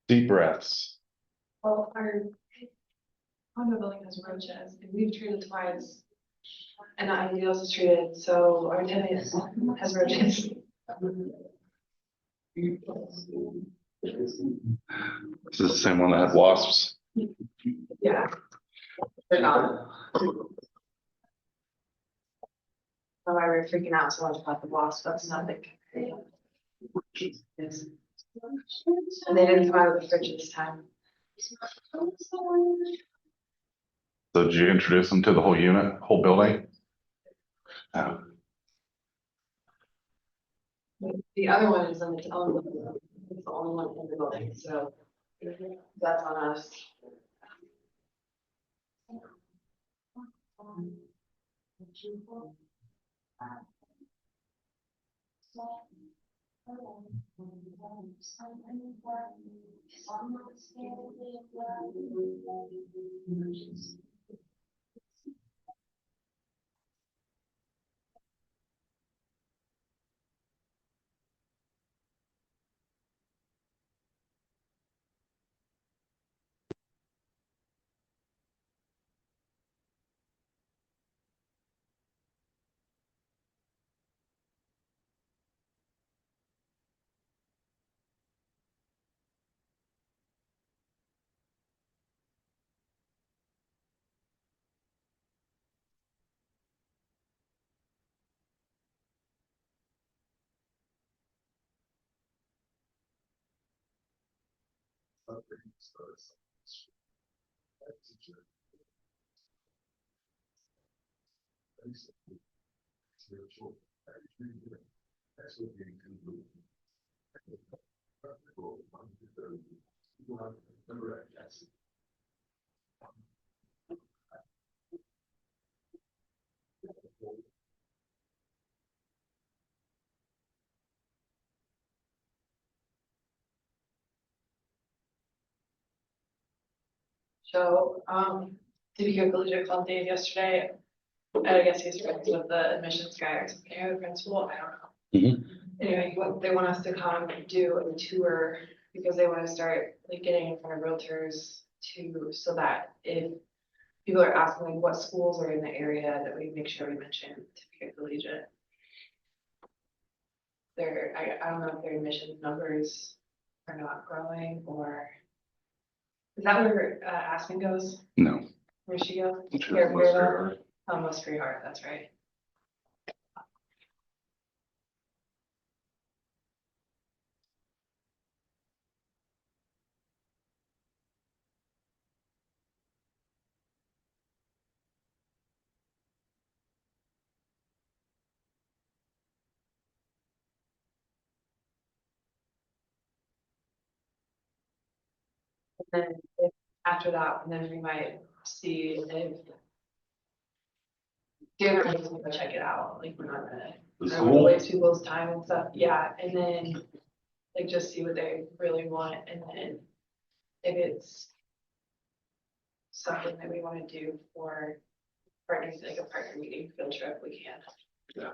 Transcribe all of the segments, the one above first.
Deep breaths. Well, our condo building has roaches, and we've treated twice. And the IDLs is treated, so our tenant has roaches. This is the same one that had wasps. Yeah. They're gone. That's why we're freaking out so much about the wasps, that's nothing. Yes. And they didn't come out of the fridge this time. So did you introduce them to the whole unit, whole building? Yeah. The other one is on its own. It's the only one in the building, so that's on us. So, Topeka Collegiate called Dave yesterday. I guess he's friends with the admissions guy or something, or the principal, I don't know. Anyway, they want us to come and do a tour because they want to start like getting in front of realtors too, so that if people are asking like what schools are in the area, that we make sure we mention Topeka Collegiate. I don't know if their admissions numbers are not growing or. Is that where Aspen goes? No. Where'd she go? Sure, most fair. Almost Free Heart, that's right. And then after that, and then we might see if. They're not gonna check it out, like we're not gonna. The I don't wanna school? waste people's time and stuff, yeah, and then. Like just see what they really want and then. If it's. Something that we wanna do for. Partners, like a partner meeting field trip, we can. Yeah.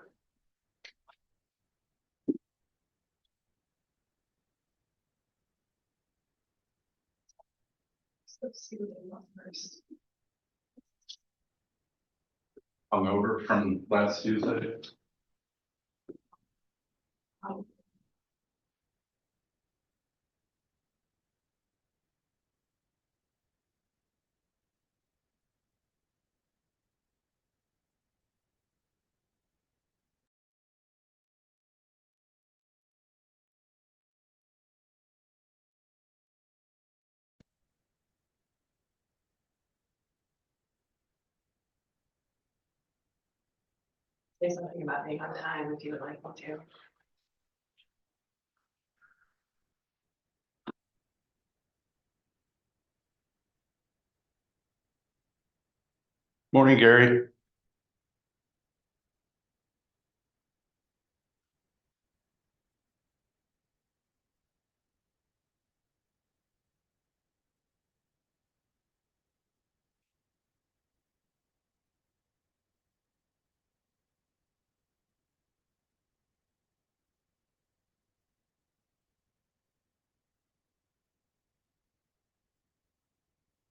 So let's see what they want first. Hungover from last Tuesday. Say something about being on time if you would like me to. Morning, Gary.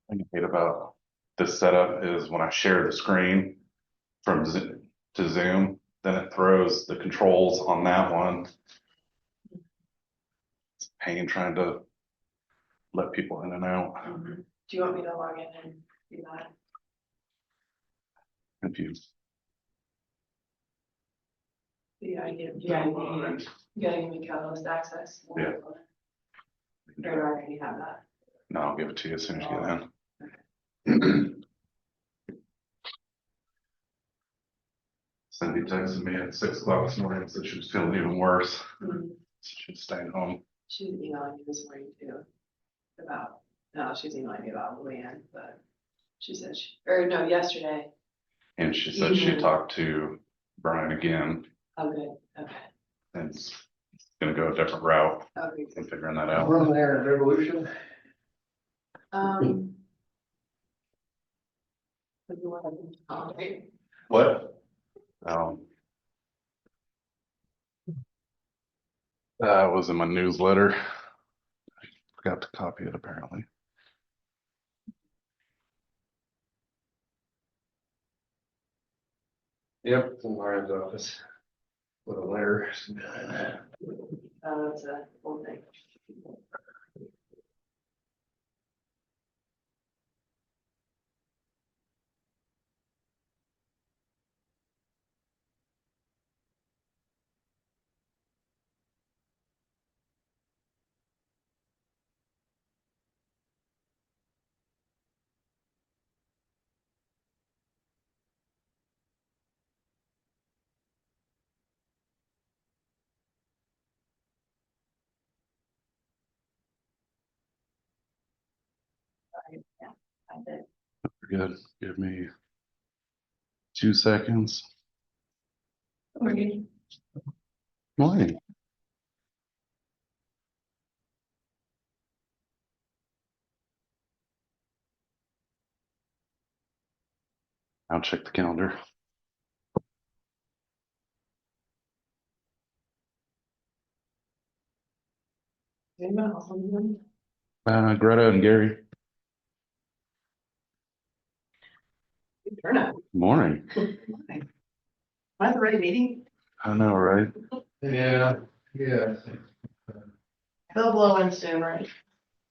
thing I hate about this setup is when I share the screen from Zoom to Zoom, then it throws the controls on that one. It's a pain trying to let people in and out. Do you want me to log in and do that? Confused. Yeah, you gotta give me Catalyst access. Yeah. Or do I already have that? No, I'll give it to you as soon as you get in. Cindy texted me at 6 o'clock this morning, said she was feeling even worse. She was staying home. She's emailing me this morning too. About, no, she's emailing me about Luann, but she said yesterday. And she said she talked to Brian again Oh, good, okay. and is gonna go a different route Okay. and figuring that out. Run there in Revolution. What? That was in my newsletter. I forgot to copy it apparently. Yep, it's in Lauren's office with a letter. That's a whole thing. Yeah, I did. Good. Give me 2 seconds. Okay. Morning. I'll check the calendar. Anyone else on the room? Greta and Gary. Good turnout. Morning. Am I at the right meeting? I know, right? Yeah, yeah. They'll blow in soon, right?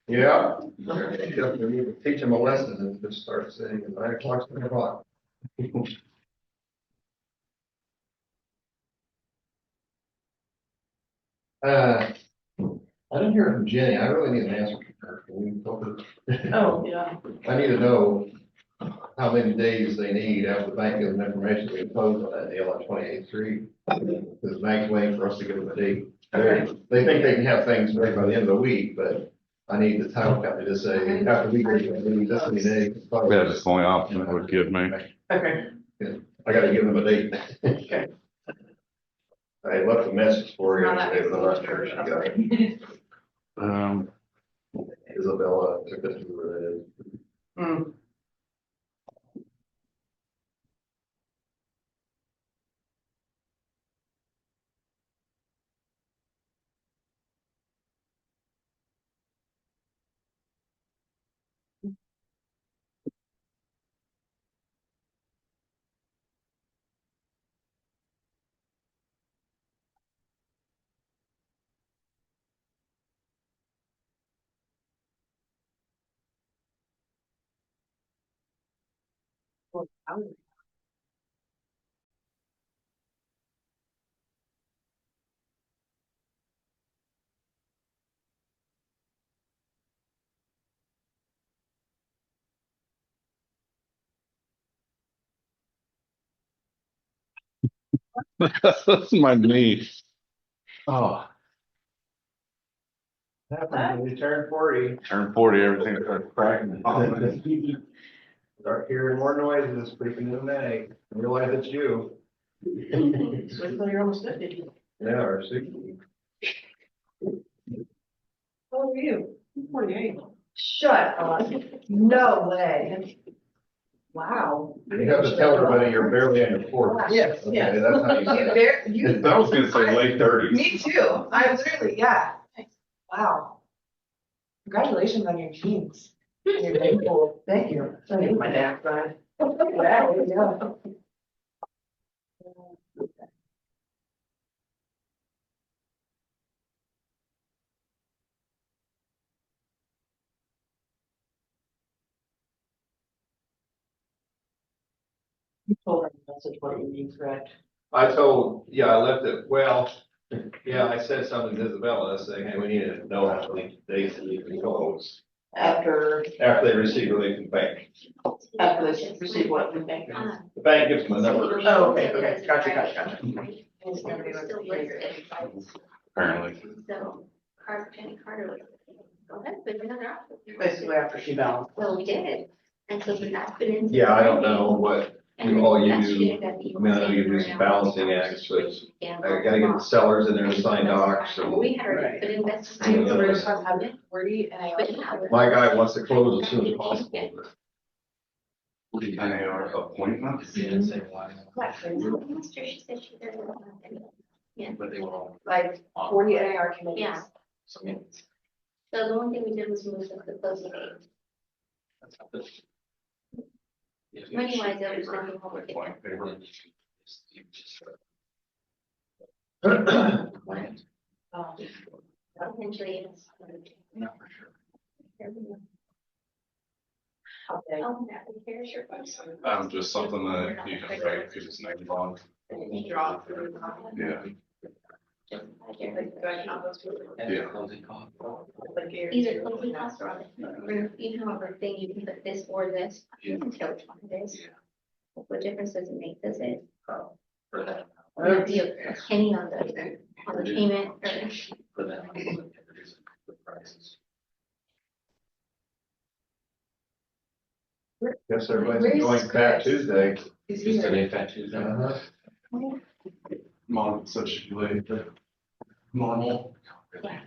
Yeah. Definitely need to teach them a lesson and just start saying at 9 o'clock, 10 o'clock. I didn't hear from Jenny. I really need an answer from her. Can you talk to- Oh, yeah. I need to know how many days they need after the bank gives them information we close on that deal on 28th Street. Because the bank's waiting for us to give them a date. Okay. They think they can have things ready by the end of the week, but I need the title company to say, after we give them, we need this many days. Yeah, that's the only option it would give me. Okay. I gotta give them a date. Okay. I left a message for you. Not that yesterday, but I'm not big. sure she got it. Isabella took us to where it is. Hmm. Well, I was- That's my knee. Oh, Happened when you turn 40. turned 40, everything started cracking. Start hearing more noises creeping in the night. Realize it's you. Wait till you're almost 50. Yeah, or 60. How old are you? I'm 48. Shut up. No way. Wow. You have to tell everybody you're barely under 40. Yes, Okay, yes. that's how you. You, I was gonna say late 30s. me too. I literally, yeah. Wow. Congratulations on your genes. Okay, cool. Thank you. I need my dad's side. Yeah, yeah. You told her the message what you need, correct? I told, yeah, I left it, well, yeah, I said something to Isabella saying, hey, we need to know how many days to leave controls After after they receive relief from the bank. they receive what we think. The bank gives them a number. Oh, okay, okay. Gotcha. Apparently. So Carter was, go ahead, put another option. Basically after she balanced. Well, we did. And so that's been into. Yeah, I don't know what, And all you that's do, shit that you I mean, I know you do some balancing acts, but I gotta get the sellers in there to sign docs and We had already Right. put investments. I know the real stuff have it wordy and I. my guy wants to close as soon as possible. NAR appointments. Master, she said she doesn't want any. Yeah, Like 40 NAR committees. yeah. So the one thing we did was move the closing date. Money wise, there was nothing wrong with it. Potentially it's. Oh, that would be very sure. Just something that you can write people's names on. Draw through. Yeah. Like, do I count those people? Yeah. Like, you're- Either closing costs or you have a thing, you can put this or this, you can tell which one it is. What difference does it make, does it? Would it be a penny on the payment or? Guess everybody's enjoying Fat Tuesday. Is he like- Uh-huh. Mom said she'd be late. Normal. Yeah.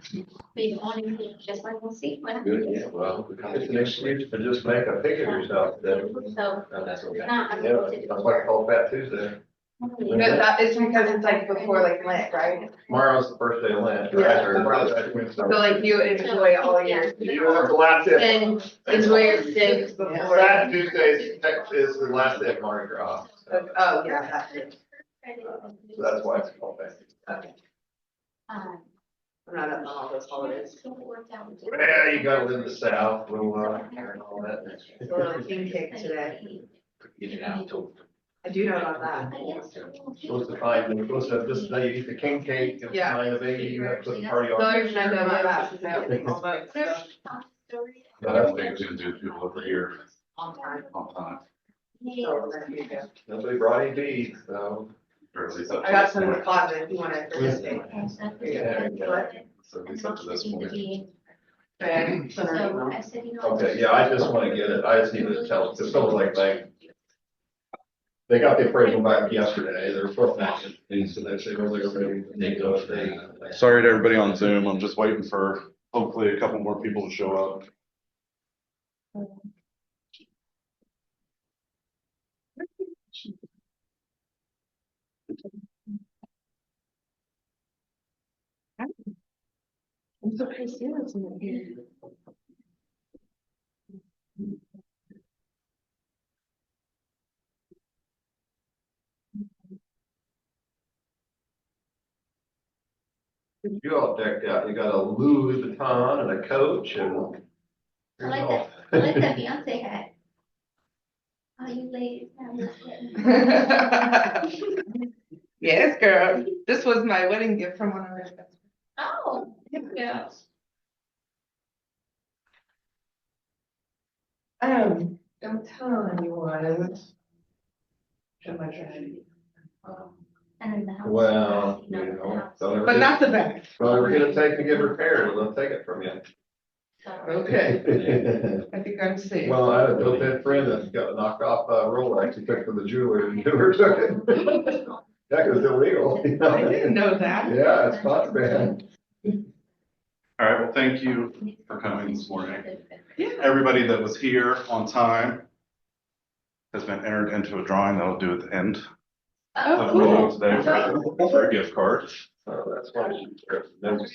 But you want to just like we'll see. What Good, happens. yeah, well, it's an excuse to just make a pig of yourself today. So. That's okay. Not. Yeah, that's why I call Fat Tuesday. It's because it's like before like Lent, right? Tomorrow's the first day of Lent. Yeah. Right? So like you enjoy all your, You are the last day. and enjoy your sins before. Fat Tuesday is the last day of Mardi Gras. So Oh, yeah, that's it. that's why it's called Fat Tuesday. Okay. Um, I'm not up on all those holidays. Yeah, you gotta live in the South, little, and all that. It's a little king cake today. Get it out till. I do know about that. Supposed to find, supposed to, this day you eat the king cake, and Yeah. find the baby, you have to put the party The on. only reason I know about that is that we all vote, so That's big to do people over here on time. on time. So there you go. Nobody brought any beef, so. Or at least up to I got this some in the point. closet if you want to participate. So at least up to this point. But, so there you go. Okay, yeah, I just wanna get it, I just need to tell, because someone like they got the appraisal back yesterday, they're supposed to, and so they say, well, they're ready to take those things. Sorry to everybody on Zoom. I'm just waiting for hopefully a couple more people to show up. I'm so crazy. That's in here. You all decked out, you got a Louis Vuitton and a coach and. I like that, I like that Beyonce hat. Oh, you ladies. Yes, girl. This was my wedding gift from one of my friends. Oh. Yeah. Don't tell anyone. Should my try. And then the house. Well, You know, you the know, house. don't ever. But not the back. Don't ever get a take to get repaired, they'll take it from you. So, Okay, I think I'm safe. Well, I had a built-in friend that got knocked off Rolex, he took it from the jeweler and never took it. That was illegal. you know? I didn't know that. Yeah, it's contraband. All right, well, thank you for coming this morning. Yeah. Everybody that was here on time has been entered into a drawing that I'll do at the end. Oh, a meeting today for a gift card. So that's why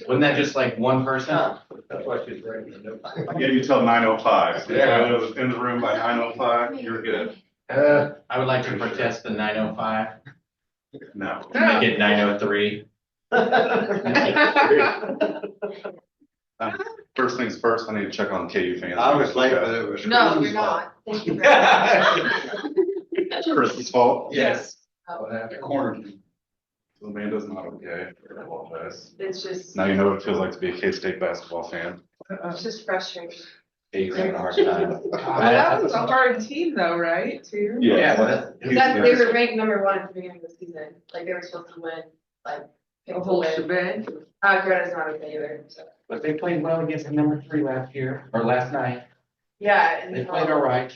Wasn't that just like one person? that's why she's writing the note. I give you till 9:05. If Yeah. I was in the room by 9:05, you're good. I would like to protest the 9:05, No. make it 9:03. First things first, I need to check on KU fans. I was late, but it was. No, you're not. Thank you. very Chris's fault. Yes. What happened? Corner. Amanda's not okay. I apologize. much. It's just, Now you know what it feels like to be a K-State basketball fan. it's just frustrating. He's having a hard time. Well, that was a hard team though, right, too? Yeah, well, That, they were ranked number 1 at the beginning of the season, like they were supposed to win, like. The whole shebang. Greta's not okay either, so. but they played well against the number 3 last year, or last night. Yeah. And They played all right,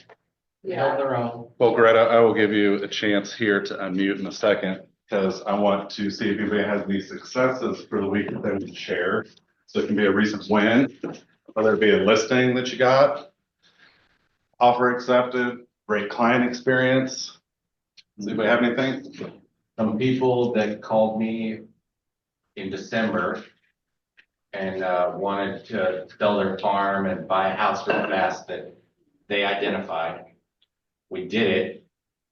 they held Yeah, their own. Well, Greta, I will give you a chance here to unmute in a second, because I want to see if anybody has any successes for the week that they would share. So it can be a recent win, whether it be a listing that you got, offer accepted, great client experience. Does anybody have anything? Some people that called me in December and wanted to sell their farm and buy a house real fast that they identified. We did it,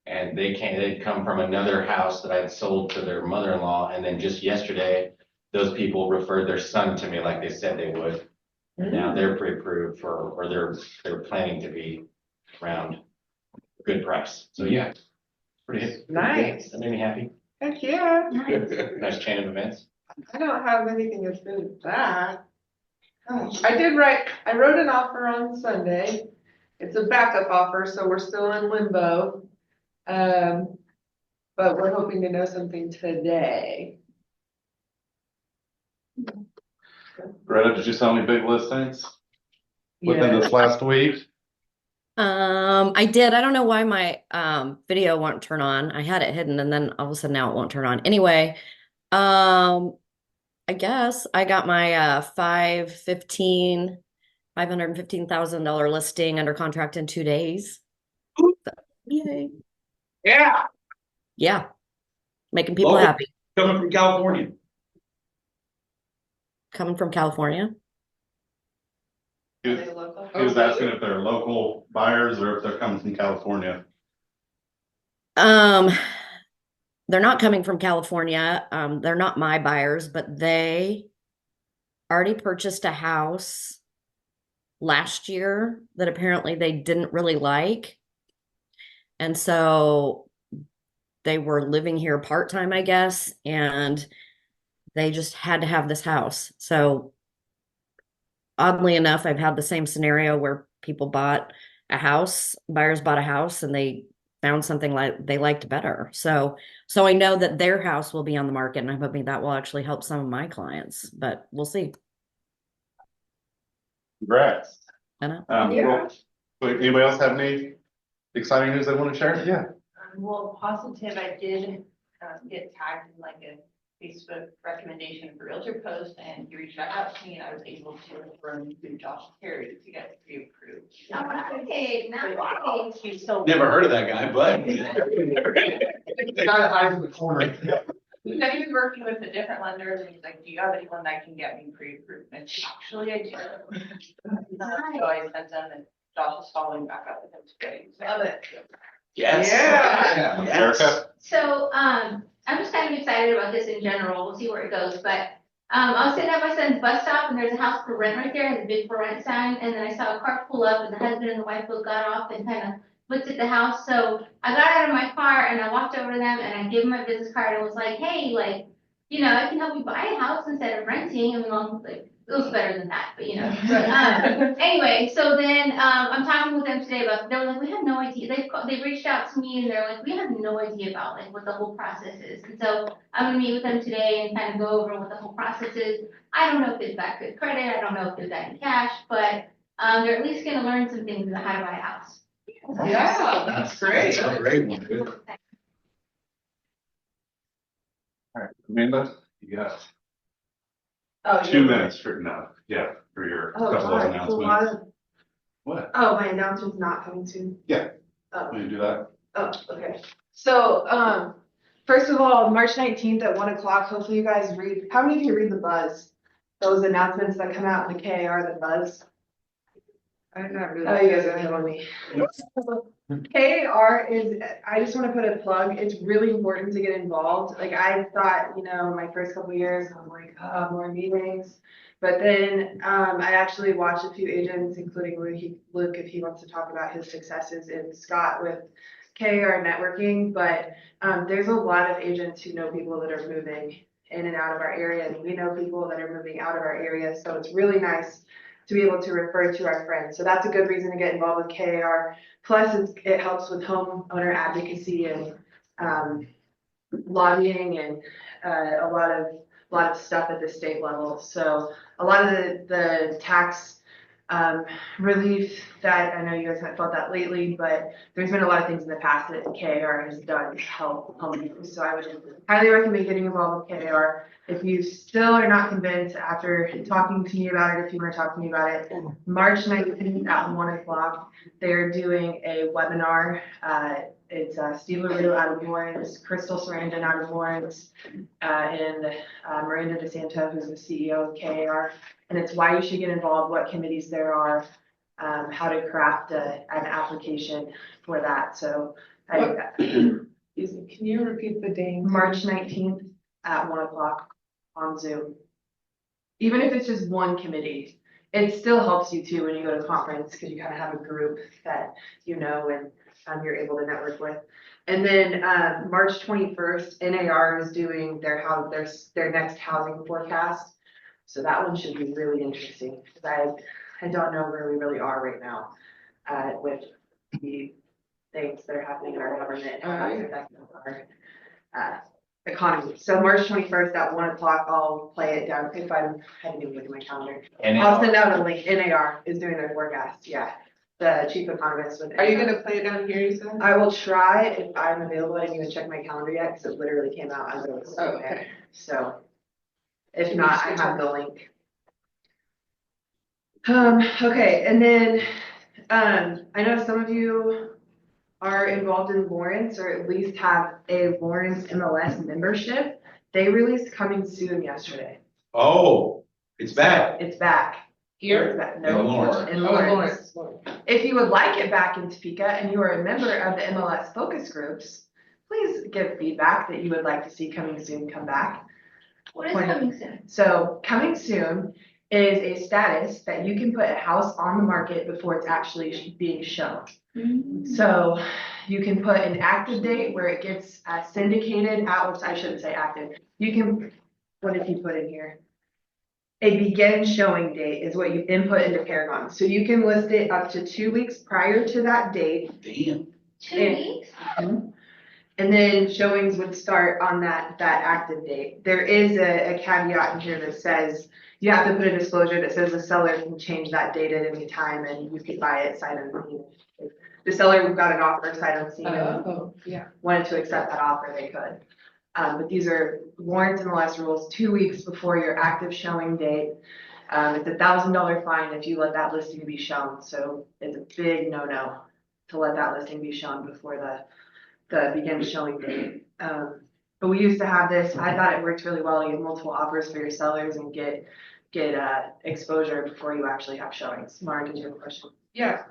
and they'd come from another house that I'd sold to their mother-in-law, and then just yesterday, those people referred their son to me like they said they would. And now they're pre-approved for, or they're planning to be around a good price. So yeah, pretty. Nice. That made me happy. Heck, yeah. Nice chain of events. I don't have anything as good as that. I wrote an offer on Sunday. It's a backup offer, so we're still in limbo. But we're hoping to know something today. Greta, did you sell any big listings within Yeah. this last week? I did. I don't know why my video won't turn on. I had it hidden and then all of a sudden now it won't turn on. Anyway, I guess I got my $515,000 listing under contract in 2 days. So, yay. Yeah, Yeah. Making people Local. happy. coming from California. Coming from California. He are was- they local? he was asking if they're local buyers or if they're coming from California. They're not coming from California. They're not my buyers, but they already purchased a house last year that apparently they didn't really like. And so they were living here part-time, I guess, and they just had to have this house. So oddly enough, I've had the same scenario where people bought a house, buyers bought a house, and they found something like they liked better. So I know that their house will be on the market, and I'm hoping that will actually help some of my clients, but we'll see. Congrats. I know. Well, anybody else have any exciting news they want to share? Yeah. Well, positive, I did get tagged in like a Facebook recommendation for realtor post, and he reached back out to me, and I was able to run through Josh Terry to get pre-approved. Okay, now. He's so. Never heard of that guy, but. The guy that hides in the corner. He's not even working with the different lenders, and he's like, do you have anyone that can get me pre-approved? And actually, I do. So I sent them, and Josh is following back up with him today. Love it. Yes. Yeah. Erica? So, I'm just kind of excited about this in general. We'll see where it goes, but, I was sitting at my son's bus stop and there's a house for rent right there, it has a big for rent sign, and then I saw a car pull up and the husband and the wife both got off and kind of looked at the house. So I got out of my car and I walked over to them and I gave them my business card and was like, hey, like, you know, I can help you buy a house instead of renting. I mean, well, like, it was better than that, but you know. Anyway, so then I'm talking with them today about, they were like, we have no idea. They reached out to me and they're like, we have no idea about like what the whole process is. And so I'm gonna meet with them today and kind of go over what the whole process is. I don't know if they've got good credit. I don't know if they've got any cash, but they're at least gonna learn some things about how to buy a house. Yeah, that's great. That's a great one, good. All right, Amanda, you got Oh, 2 minutes for your Oh, couple of God, it's a lot announcements. of, What? oh, my announcement's not coming soon. Yeah. Oh. Will you do that? Oh, okay. So, First of all, March 19th at 1 o'clock, hopefully you guys read, how many of you read the Buzz? Those announcements that come out in the KAR, the Buzz? I'm not really. Oh, you guys are ahead on me. KAR is, I just wanna put a plug, it's really important to get involved, like I thought, my first couple years, I'm like, more meetings. But then, I actually watched a few agents, including Luke, if he wants to talk about his successes, and Scott with KAR networking, but, there's a lot of agents who know people that are moving in and out of our area, and we know people that are moving out of our area, so it's really nice to be able to refer to our friends. So that's a good reason to get involved with KAR. Plus, it helps with homeowner advocacy and lobbying and a lot of stuff at the state level. So a lot of the tax relief that I know you guys haven't felt that lately, but there's been a lot of things in the past that KAR has done to help homeowners. So I would highly recommend getting involved with KAR. If you still are not convinced after talking to me about it, if you want to talk to me about it, March 19th at 1 o'clock, they're doing a webinar. It's Steve LaRue out of Lawrence, Crystal Sarandon out of Lawrence, and Miranda DeSanto, who's the CEO of KAR. And it's why you should get involved, what committees there are, how to craft an application for that. So Can you repeat the date? March 19th at 1 o'clock on Zoom. Even if it's just one committee, it still helps you too when you go to conference because you kind of have a group that you know and you're able to network with. And then March 21st, NAR is doing their next housing forecast. So that one should be really interesting because I don't know where we really are right now with the things that are happening in our government and how it's affecting our economy. So March 21st at 1 o'clock, I'll play it down if I didn't even look at my calendar. I'll send out a link. NAR is doing their forecast. Yeah, the chief economist. Are you gonna play it down here, you said? I will try if I'm available. I didn't even check my calendar yet because it literally came out as I was Oh, sitting there. okay. So if not, I have the link. Okay, and then I know some of you are involved in Lawrence or at least have a Lawrence MLS membership. They released Coming Soon yesterday. Oh, it's back. It's back. Here? It's back. No, In Lawrence. in Oh, Lawrence. Lawrence. If you would like it back in Topeka and you are a member of the MLS focus groups, please give feedback that you would like to see Coming Soon come back. What is coming soon? So Coming Soon is a status that you can put a house on the market before it's actually being shown. So you can put an active date where it gets syndicated out, which I shouldn't say active. You can, what did you put in here? A begin showing date is what you input into Paragon. So you can list it up to 2 weeks prior to that date. Damn. 2 And- weeks? And then showings would start on that active date. There is a caveat in here that says you have to put a disclosure that says the seller can change that date at any time and you can buy it sight unseen. If the seller got an offer sight unseen and Oh, yeah. wanted to accept that offer, they could. But these are Lawrence MLS rules 2 weeks before your active showing date. It's $1,000 fine if you let that listing be shown. So it's a big no-no to let that listing be shown before the begin showing date. But we used to have this, I thought it worked really well. You have multiple offers for your sellers and get exposure before you actually have showings. Mara, did you have a question? Yeah,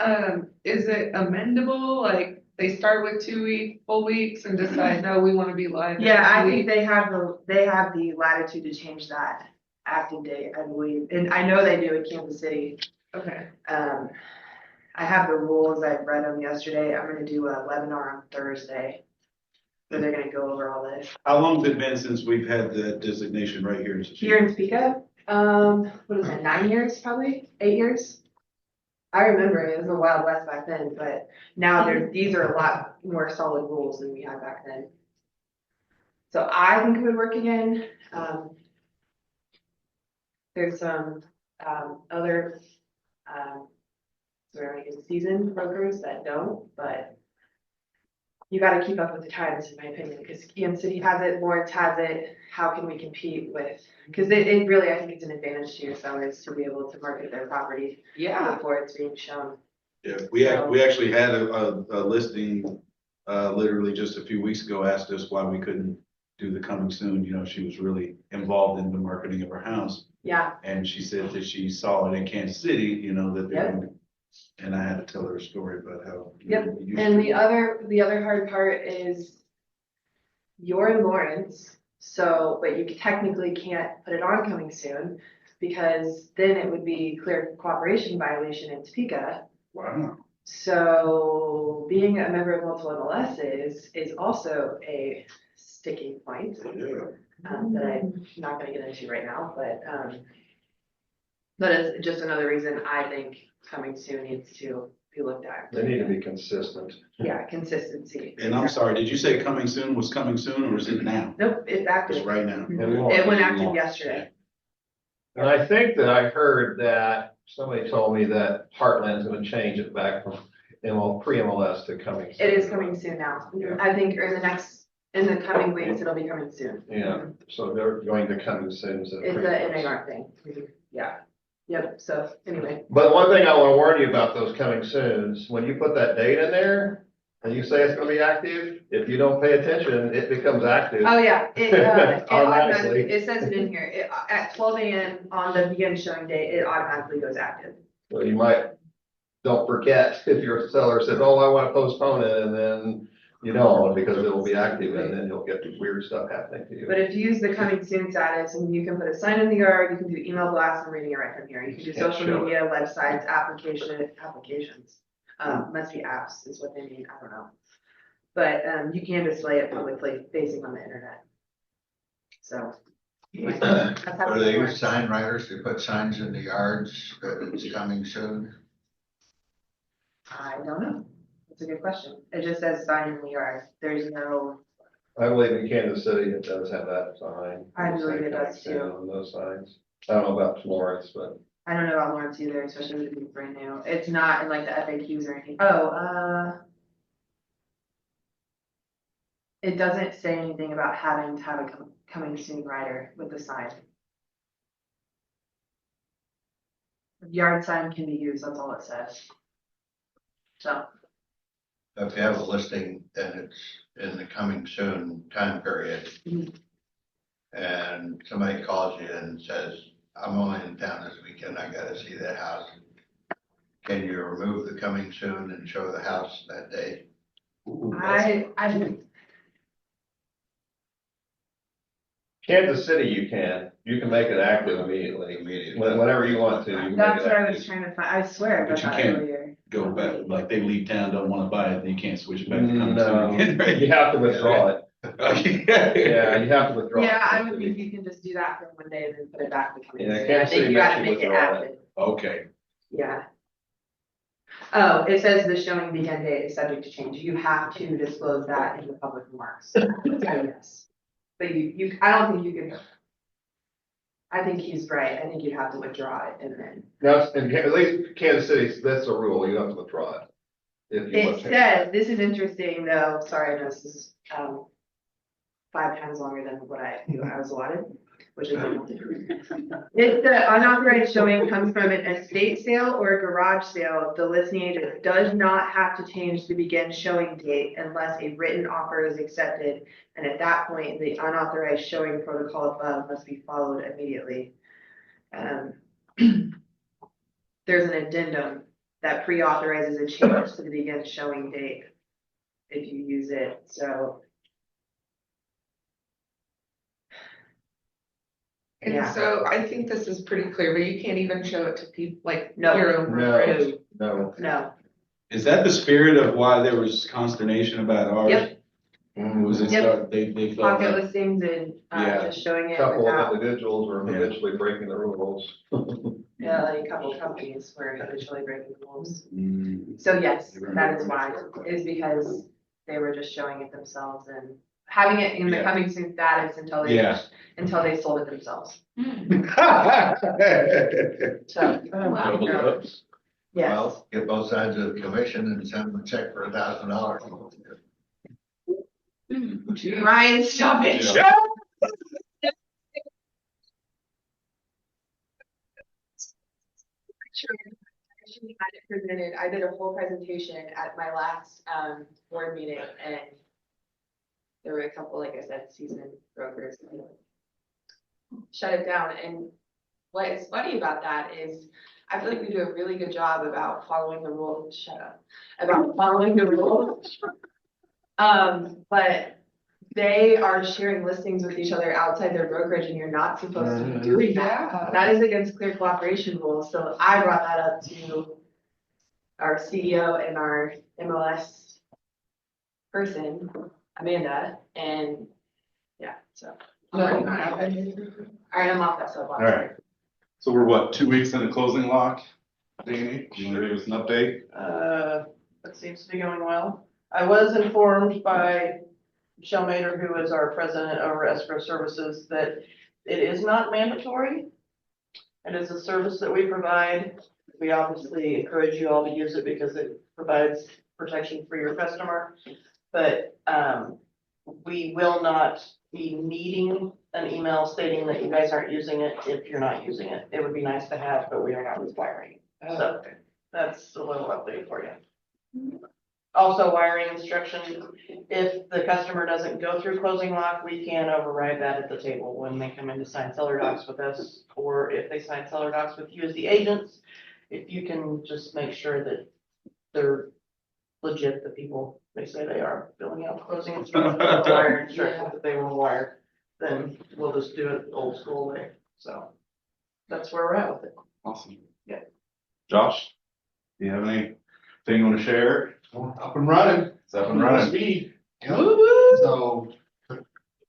is it amendable? Like they start with 2 full weeks and decide, no, we want to be live. Yeah, I every think week. they have the latitude to change that active date, I believe. And I know they do in Kansas City. Okay. I have the rules. I read them yesterday. I'm gonna do a webinar on Thursday. So they're gonna go over all this. How long has it been since we've had the designation right here in Topeka? Here in Topeka, what is it, 9 years, probably, 8 years? I remember it was a Wild West back then, but now these are a lot more solid rules than we had back then. So I think it would work again. There's some other seasoned brokers that don't, but you gotta keep up with the times, in my opinion, because Kansas City has it, Lawrence has it. How can we compete with? Because it really, I think it's an advantage to your sellers to be able to market their property before it's being shown. Yeah, we actually had a listing, literally just a few weeks ago, asked us why we couldn't do the coming soon, you know, she was really involved in the marketing of her house. Yeah, And she said that she saw it in Kansas City, you know, that Yep. they're, and I had to tell her a story about how. Yep, you used and to- the other hard part is you're in Lawrence, so, but you technically can't put it on coming soon because then it would be clear cooperation violation in Topeka. Wow. So being a member of multiple MLSs is also a sticking point, Yeah. that I'm not gonna get into right now, but it's just another reason I think coming soon needs to be looked at. They need to be consistent. Yeah, consistency. And I'm sorry, did you say coming soon was coming soon or is it now? Nope, it's It's active. right now. It went active yesterday. And I think that I heard that, somebody told me that Heartland's gonna change it back from pre-MLS to coming. It is coming soon now. I think in the coming weeks, it'll be coming soon. Yeah, so they're going to come soon. So It's a NAR thing. Yeah. Yep, so anyway. But one thing I want to warn you about those coming soons, when you put that date in there and you say it's gonna be active, if you don't pay attention, it becomes active. Oh, yeah, it Automatically. it says it in here. At 12 a.m. on the begin showing date, it automatically goes active. So you might, don't forget if your seller says, oh, I want to postpone it, and then you don't, because it'll be active and then you'll get weird stuff happening to you. But if you use the coming soon status, and you can put a sign in the yard, you can do email blasts, I'm reading it right from here. You can do Yeah, social sure. media, websites, applications. Must be apps is what they mean, I don't know. But, you can display it publicly facing on the internet. So. that's how Are it they works. use sign writers to put signs in the yards that it's coming soon? I don't know. That's a good question. It just says sign in the yard. There's no, I believe in Kansas City, it does have that sign. I believe it does, too. On those signs. I don't know about Florence, but I don't know about Lawrence either, especially with it being brand new. It's not in like the FAQs or anything. Oh, it doesn't say anything about having to have a coming soon rider with the sign. Yard sign can be used, that's all it says. So, If you have a listing and it's in the coming soon time period. Mhm. And somebody calls you and says, I'm only in town this weekend, I gotta see that house. Can you remove the coming soon and show the house that day? I, Kansas City, you can make it active immediately. Immediately. Whenever you want to. You can make that's it what I was active. trying to find. I swear I But got you that can't earlier. Go back, like they leave town, don't wanna buy it, then you can't switch it back to coming No, soon again, right? you have to withdraw it. Yeah, you have to withdraw. it. Yeah, I would think you can just do that for one day and then put it back to coming Yeah, soon. I Kansas think City you gotta makes you make it withdraw it. active. Okay, Yeah. Oh, it says the showing begin date is subject to change. You have to disclose that in the public remarks. So yes. But I don't think you can. I think he's right. I think you'd have to withdraw it and then. That's, at least Kansas City, that's a rule, you have to withdraw it. If you want It to. says, this is interesting though, sorry, I know this is, 5 times longer than what I was allotted, which is. If the unauthorized showing comes from an estate sale or a garage sale, the listing agent does not have to change the begin showing date unless a written offer is accepted. And at that point, the unauthorized showing protocol above must be followed immediately. There's an addendum that pre-authorizes a change to the begin showing date if you use it, so. And Yeah. so I think this is pretty clear, but you can't even show it to people, like, No. your own. No, no. No, is that the spirit of why there was consternation about ours? Yep. Was it Yep. start, they felt pocket like, listings and, Yeah. just showing it Couple of without, individuals are Yeah. habitually breaking the rules. yeah, like a couple companies were habitually breaking the rules. mm, So yes, that is why, is because they were just showing it themselves and having it in the Yeah. coming soon status until they, Yeah. until they sold it themselves. So, double ups. yes. Well, get both sides of the commission and send them a check for $1,000. Ryan, stop it. Yeah. Sure. I should have had it presented. I did a whole presentation at my last board meeting and there were a couple, like I said, seasoned brokers that shut it down. And what is funny about that is I feel like we do a really good job about following the rules. Shut up. About following the rules. But they are sharing listings with each other outside their brokerage, and you're not supposed to be doing that. Yeah. That is against clear cooperation rules. So I brought that up to our CEO and our MLS person, Amanda, and yeah, so. No. All right, I'm off that soapbox. All right. So we're what, 2 weeks into closing lock? Danny, you want to give us an update? That seems to be going well. I was informed by Michelle Mader, who is our president over escrow services, that it is not mandatory. It is a service that we provide. We obviously encourage you all to use it because it provides protection for your customer. But, we will not be needing an email stating that you guys aren't using it if you're not using it. It would be nice to have, but we are not requiring. So that's a little update for you. Also, wiring instructions, if the customer doesn't go through closing lock, we can override that at the table when they come in to sign seller docs with us, or if they sign seller docs with you as the agents. If you can just make sure that they're legit, the people they say they are, filling out closing instructions, wire instructions that they will wire, then we'll just do it old school way. So that's where we're at with it. Awesome. Yeah. Josh, do you have anything you want to share? Up and running. It's up and running. Speed. Yep. So, a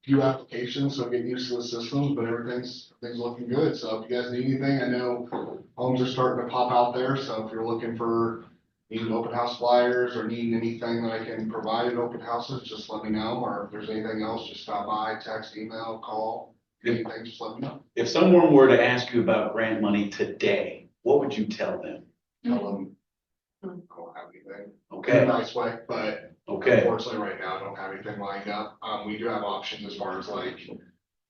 few applications, so get used to the systems, but everything's looking good. So if you guys need anything, I know homes are starting to pop out there. So if you're looking for needing open house flyers or needing anything that I can provide at open houses, just let me know. Or if there's anything else, just stop by, text, email, call, anything, just let me know. If someone were to ask you about grant money today, what would you tell them? Tell them I don't have anything. In a Okay, nice way, but okay, unfortunately, right now, I don't have anything lined up. We do have options as far as like,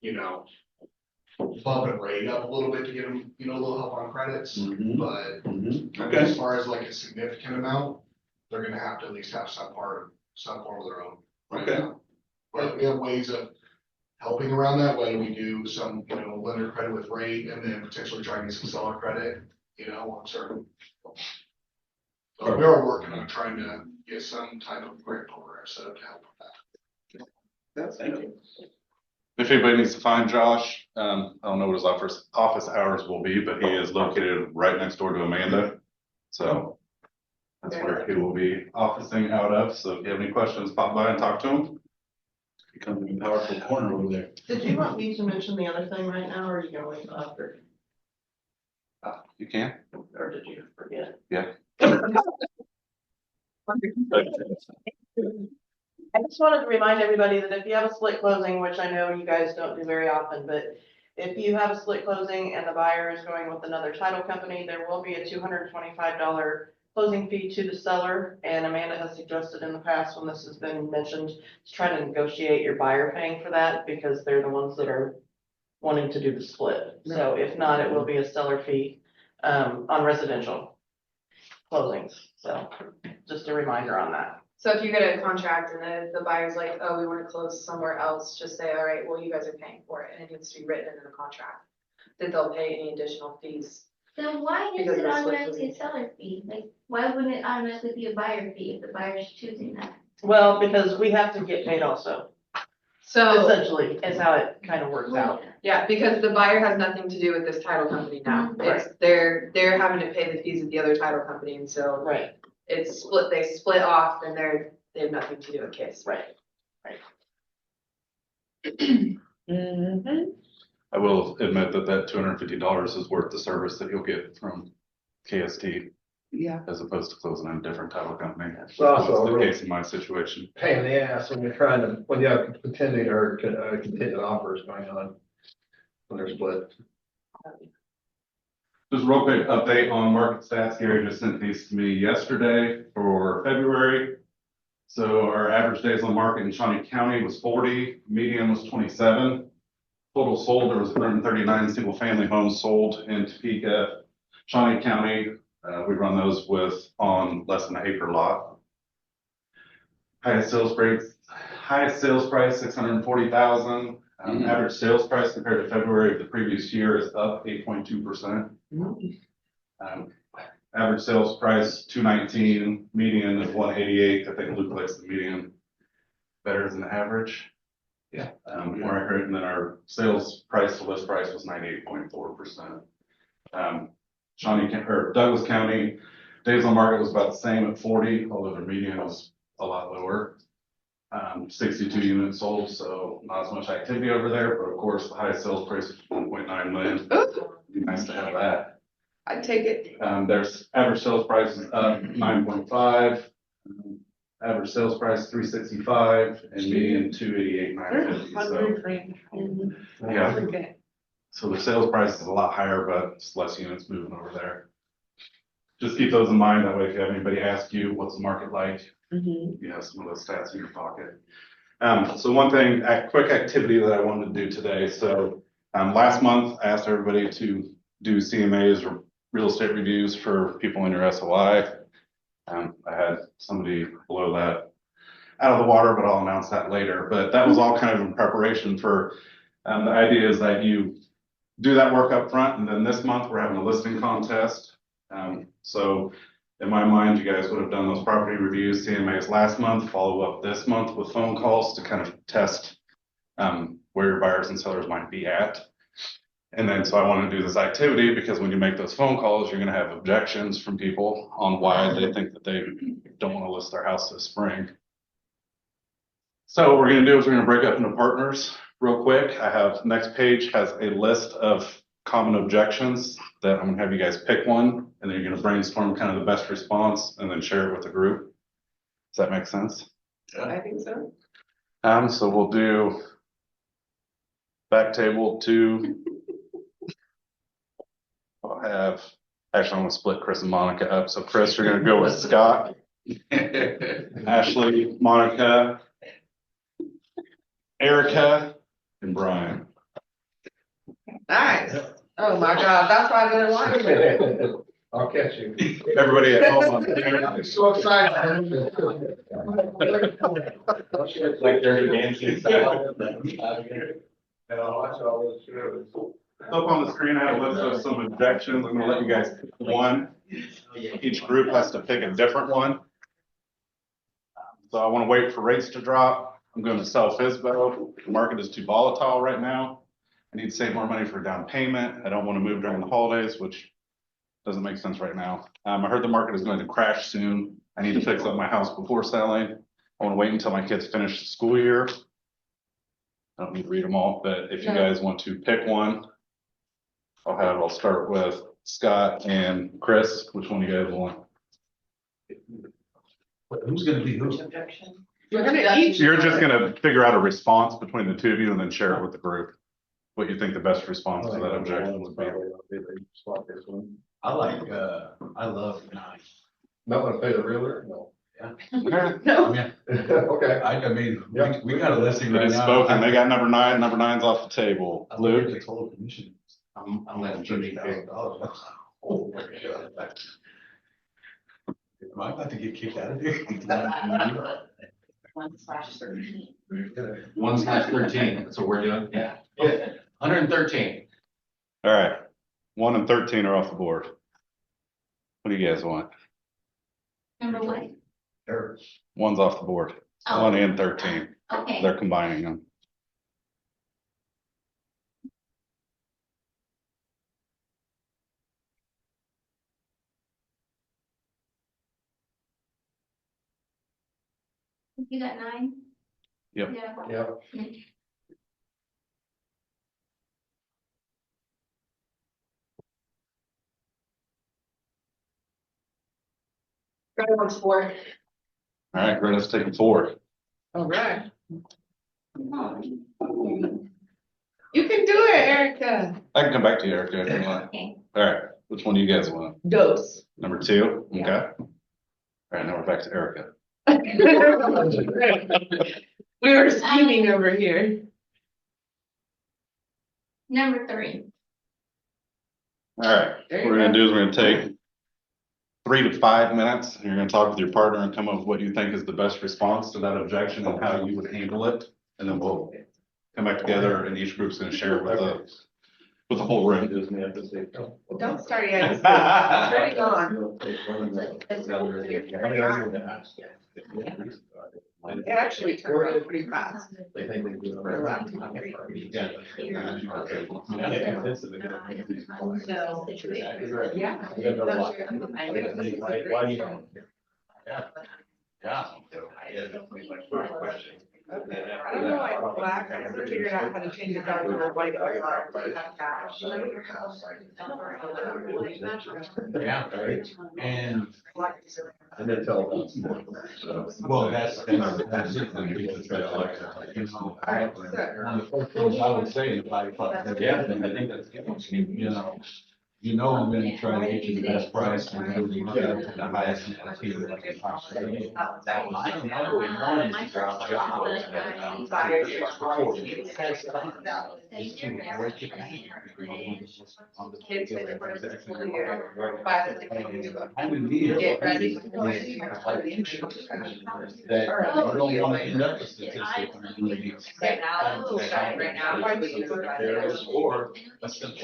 you know, bumping rate up a little bit to get them, you know, a little help on credits, Mhm. but okay, as far as like a significant amount, they're gonna have to at least have some form of their own right Okay. now. But we have ways of helping around that, whether we do some, you know, lender credit with rate and then potentially try and get some seller credit, you know, on certain. So we are working on trying to get some type of grant program set up to help with that. thank you. If anybody needs to find Josh, I don't know what his office hours will be, but he is located right next door to Amanda. So that's where he will be officing out of. So if you have any questions, pop by and talk to him. Becoming a powerful corner over there. Did you want me to mention the other thing right now, or are you gonna wait till after, You can. or did you forget? Yeah. I just wanted to remind everybody that if you have a split closing, which I know you guys don't do very often, but if you have a split closing and the buyer is going with another title company, there will be a $225 closing fee to the seller. And Amanda has suggested in the past, when this has been mentioned, to try to negotiate your buyer paying for that, because they're the ones that are wanting to do the split. So if not, it will be a seller fee on residential closings. So just a reminder on that. So if you get a contract and the buyer's like, oh, we want to close somewhere else, just say, all right, well, you guys are paying for it, and it needs to be written into the contract, that they'll pay any additional fees. Then why is Because it of the split automatically a seller fee? Like, why wouldn't it automatically be a buyer fee if the buyer's choosing that? Well, because we have to get paid also, So, essentially, is how it kind of works out. yeah, because the buyer has nothing to do with this title company now. Right. It's, they're having to pay the fees of the other title company, and so Right, it's split, they split off, and they have nothing to do with case. right. I will admit that $250 is worth the service that you'll get from KST Yeah. as opposed to closing on a different title company. It's also That's a the real case in my situation. pain in the ass when you're trying to, when you have contending or contingent offers going on. When they're split. Just a real quick update on market stats. Gary just sent these to me yesterday for February. So our average days on market in Shawnee County was 40, median was 27. Total sold, there was 139 single family homes sold in Topeka, Shawnee County. We run those on less than an acre lot. Highest highest sales price, 640,000. Average sales price compared to February of the previous year is up 8.2%. Average sales price, 219, median is 188. I think Luke likes the median better than the average. Yeah. More accurate, and then our sales price to list price was 98.4%. Douglas County, days on market was about the same at 40, although their median was a lot lower. 62 units sold, so not as much activity over there, but of course, the highest sales price is 1.9 million. It'd be nice to have that. I'd take it. There's average sales price is up 9.5. Average sales price 365 and median 288, They're 950. hungry for it. Yeah. Okay. So the sales price is a lot higher, but it's less units moving over there. Just keep those in mind. That way, if you have anybody ask you, what's the market like? You have some of those stats in your pocket. So one thing, a quick activity that I wanted to do today. So last month, I asked everybody to do CMAs or real estate reviews for people in your SOI. I had somebody blow that out of the water, but I'll announce that later. But that was all kind of in preparation for, the idea is that you do that work up front, and then this month we're having a listing contest. So in my mind, you guys would have done those property reviews, CMAs last month, follow up this month with phone calls to kind of test where your buyers and sellers might be at. And then, so I want to do this activity because when you make those phone calls, you're going to have objections from people on why they think that they don't want to list their house this spring. So what we're going to do is we're going to break up into partners real quick. I have, next page has a list of common objections that I'm going to have you guys pick one, and then you're going to brainstorm kind of the best response and then share it with the group. Does that make sense? I think so. So we'll do back table 2. I'll have, actually, I'm gonna split Chris and Monica up. So Chris, you're gonna go with Scott, Ashley, Monica, Erica, and Brian. Nice. Oh my God, that's why I didn't want it. I'll catch you. Everybody at home. I'm so excited. Like Dirty Dancing style. Up on the screen, I have a list of some objections. I'm gonna let you guys pick one. Each group has to pick a different one. So I want to wait for rates to drop. I'm going to sell FSBO. The market is too volatile right now. I need to save more money for down payment. I don't want to move during the holidays, which doesn't make sense right now. I heard the market is going to crash soon. I need to fix up my house before selling. I want to wait until my kids finish the school year. I don't need to read them all, but if you guys want to pick one, I'll start with Scott and Chris. Which one do you guys want? Who's gonna be who? You're gonna each. You're just gonna figure out a response between the two of you and then share it with the group. What you think the best response to that objection would be. I love 9. Not gonna pay the realtor? No. No. Yeah. Okay. I mean, Yeah. we got a listing It right is now. spoken. They got number 9. Number 9's off the table. I look at Luke? the total commission. I'm letting Jimmy pick. $30,000. Oh my God. Am I about to get kicked out of here? 1/13. 1/13, that's what we're doing? Yeah. 113. All right. 1 and 13 are off the board. What do you guys want? Number one. 1's off the board. Oh. 1 and 13. Okay. They're combining them. You got 9? Yep. Yeah. Yeah. Everyone's 4. All right, Greta's taking 4. All right. Oh, You can do it, Erica. I can come back to you, Erica, if you want. okay. All right, which one do you guys want? Dose. Number 2? Okay. Yeah. All right, now we're back to Erica. We were scheming over here. Number 3. All right, There what you we're gonna go. do is we're gonna take 3 to 5 minutes. And you're gonna talk with your partner and come up with what you think is the best response to that objection and how you would handle it. And then we'll come back together and each group's gonna share with the whole room. Don't start yet. It's already on. It actually turned around pretty fast. They think they do it right. Yeah. So. Yeah. Why do you? Yeah. I don't know why it's black. I haven't figured out how to change it back to white. Yeah, and, And then tell them. So. well, that's it. You know, one of the first things I would say, if I, yeah, I think that's, you know, I'm gonna try to get you the best price and everything, the highest. Kids in the first school year, I would need. get ready. That I don't want to end up with statistics. Right now, right now, why would you go back there? There is, or a simple.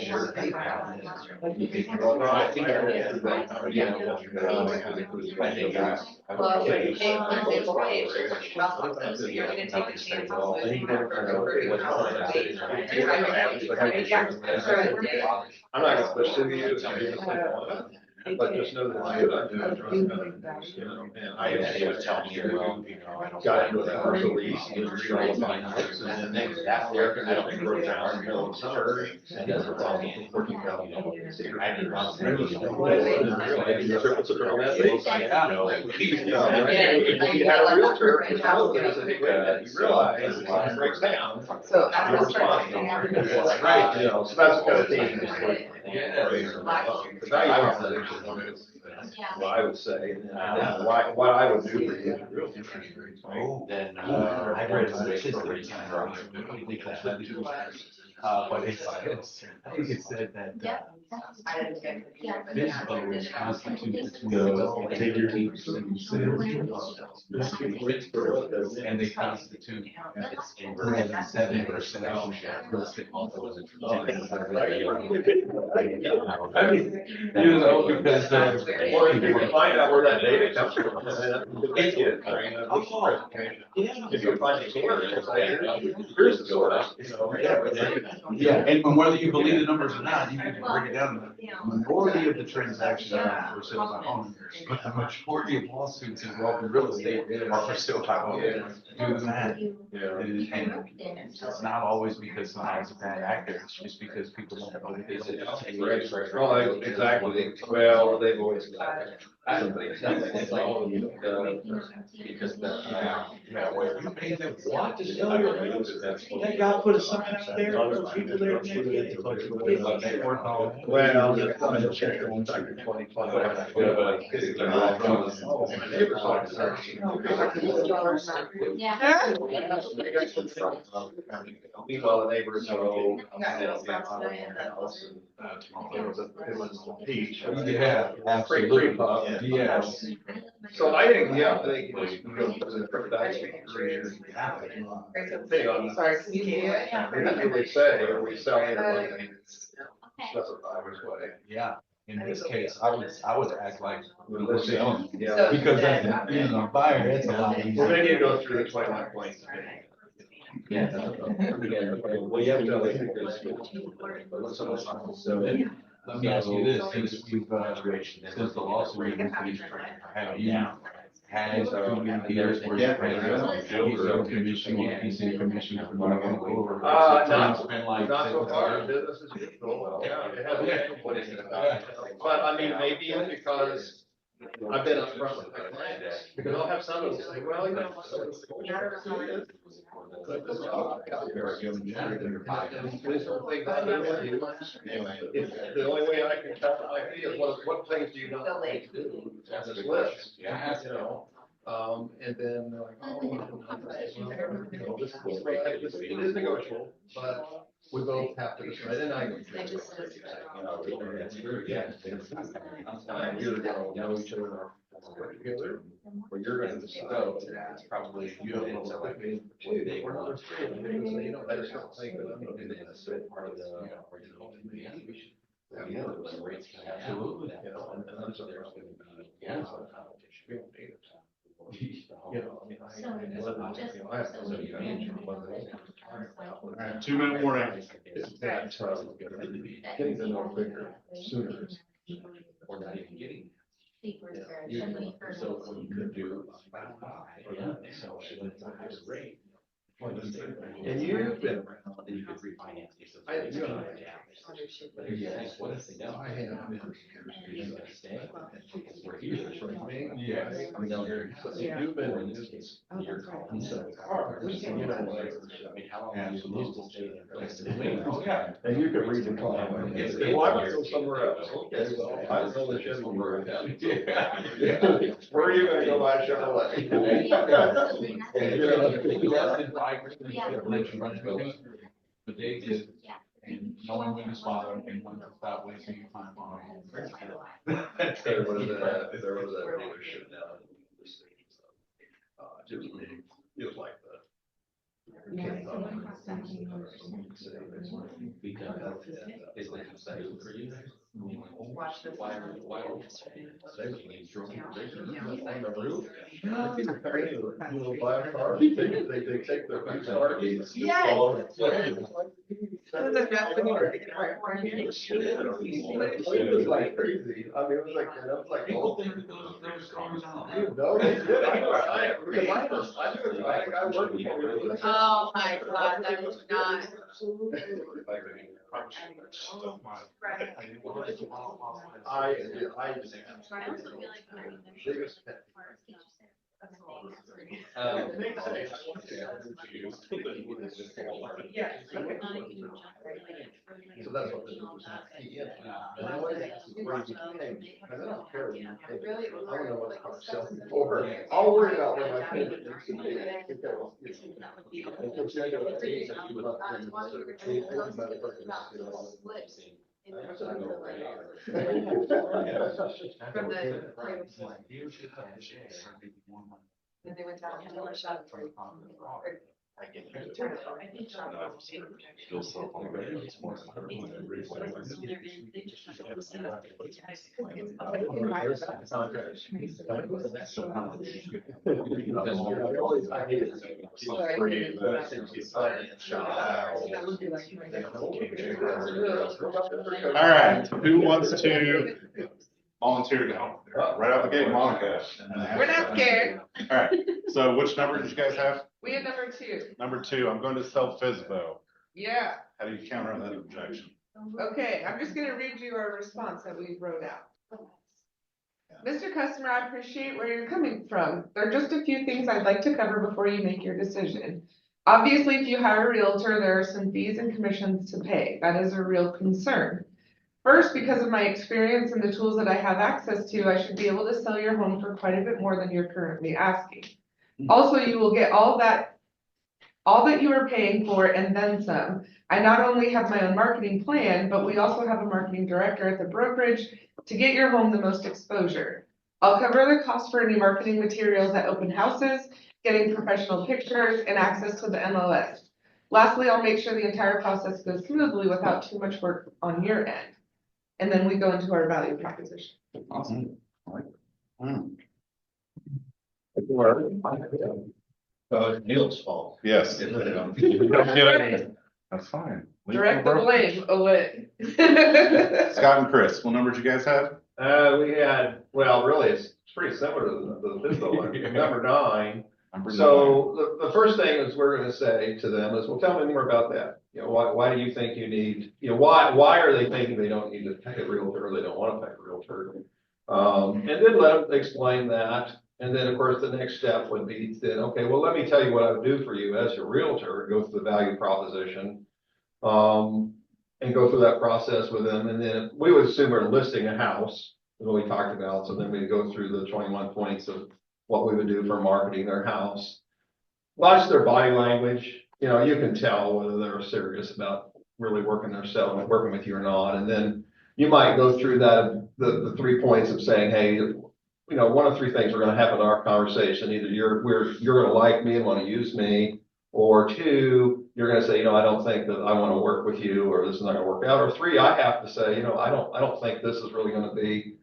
Well, you're gonna take a chance I'm not gonna push you. But just know that I do. And I would tell you, got into that commercial lease, and read all the fine notes, and then that's there, I don't think we're down in the middle of summer. And that's a problem for $14,000. If you had a realtor, and you realize it breaks down. So You're responsible. Right, you know, so that's the kind of thing. The value proposition is what I would say, what I would do for you. Then, I read statistics. But it's, I think it said that. This vote constitutes take your teams and they constitute more than 7% of real estate. I mean, you know, because Or if you can find out where that data comes from. If you find it, here's the source, you know. Yeah, and whether you believe the numbers or not, you can break it down. The majority of the transactions are for sale by owners, but the majority of lawsuits involving real estate are for sale by owners. Do the math. And it's not always because somebody's a bad actor, it's just because people don't know what it is. Right, exactly. Well, they've always. Somebody. Because You pay them what to sell your house? That guy put a sign out there, for people there. Well, it's coming to check it on Dr. 2020. Meanwhile, the neighbors are all. It was peach. Yeah, absolutely. Yes. So I think, yeah, I think, you know, the paradise. Depending on. Sorry, can you hear it? That's what they say, are we selling it or not? Specify which way. Yeah, in this case, I would act like We're selling. Yeah. So- because as a, you know, buyer, it's a lot easier. We're gonna need to go through the 29 points. Yeah. Well, you have to know that. So let me ask you this, since we've, since the lawsuit, have you had years where you had commission, PC commission? Not so far, business is usual, yeah, it hasn't. But I mean, maybe it's because I've been upfront with my clients, because I'll have some of them say, well, you know. The only way I can tell my fee is what things do you not like to do on this list? Yeah. You know, And then they're like, oh, well, this is right, it is negotiable, but we both have to decide, and I. You're gonna know each other, work together, or you're gonna decide. It's probably, You have a little like, they were not straight, and they say, you know, I just don't think that I'm gonna do this. part of the. Yeah, Absolutely. you know, and that's what they're. Yeah. We don't need it. You know, I mean, So, just- you know, I have to say, All right, 2-minute warning. it's that, getting to know quicker, sooner. Or not even getting. Papers are You generally for- So you could do. Yeah, so it's a higher rate. And you've been around. Then you could refinance these. You and I. But here's the thing, what if they don't? I have been. You're gonna stay? We're here. Yeah. I mean, so you've been in business. You're calling. So, you know, like, I mean, how long? Yeah, have you absolutely. used to stay there? Oh, yeah. and you can read the comment. Well, I want to go somewhere else. Okay, well, I don't know the Chevy word. Where are you gonna go buy a Chevrolet? Less than 5% relation runs with but they did, Yeah. and knowing when to spot them and when to stop wasting your time on them. There was a dealership down in the state. It was like the. Because is that exciting for you? Watch this. Why? They drove on the roof. You know, buy a car, they take their car keys. Yes. It was like crazy. I mean, it was like, and I was like, People oh. think that those cars aren't. No, they did. I know, because I knew a guy working for me. Oh my God, that was not. I. I also feel like we're- Biggest pet. So that's what this was. And I always ask this where you can pay, because I don't care. What you pay. Really, I want to know what the car sells for. I'll worry about what my payment needs to be. Because you're gonna pay if you want to pay for the purpose, you know. That's what I know. From the. Then they went down to the shop. I get it. Turn it on. I think John was seeing the All right, who wants to volunteer to help? Right out the gate, Monica. We're not scared. All right, so which number did you guys have? We had number 2. Number 2, I'm going to sell FISBO. Yeah. How do you counter that objection? Okay, I'm just gonna read you our response that we wrote out. Mr. Customer, I appreciate where you're coming from. There are just a few things I'd like to cover before you make your decision. Obviously, if you hire a realtor, there are some fees and commissions to pay. That is a real concern. First, because of my experience and the tools that I have access to, I should be able to sell your home for quite a bit more than you're currently asking. Also, you will get all that you are paying for and then some. I not only have my own marketing plan, but we also have a marketing director at the brokerage to get your home the most exposure. I'll cover the cost for any marketing materials at open houses, getting professional pictures, and access to the MLS. Lastly, I'll make sure the entire process goes smoothly without too much work on your end. And then we go into our value proposition. Awesome. Neil's fault. Yes. If Don't they don't. get it. That's fine. Direct the blame away. Scott and Chris, what number did you guys have? We had, well, really, it's pretty similar to the FISBO one, number 9. Number 9. So the first thing is we're gonna say to them is, well, tell me more about that. You know, why do you think you need, you know, why are they thinking they don't need to pay a realtor or they don't wanna pay a realtor? And then let them explain that. And then, of course, the next step would be then, okay, well, let me tell you what I would do for you as your realtor, go through the value proposition. And go through that process with them. And then we would assume we're listing a house, is what we talked about. So then we go through the 21 points of what we would do for marketing their house. Watch their body language, you know, you can tell whether they're serious about really working working with you or not. And then you might go through that, the 3 points of saying, hey, you know, one of 3 things are gonna happen in our conversation. Either you're gonna like me and wanna use me, or 2, you're gonna say, you know, I don't think that I wanna work with you, or this is not gonna work out. Or 3, I have to say, you know, I don't think this is really gonna be,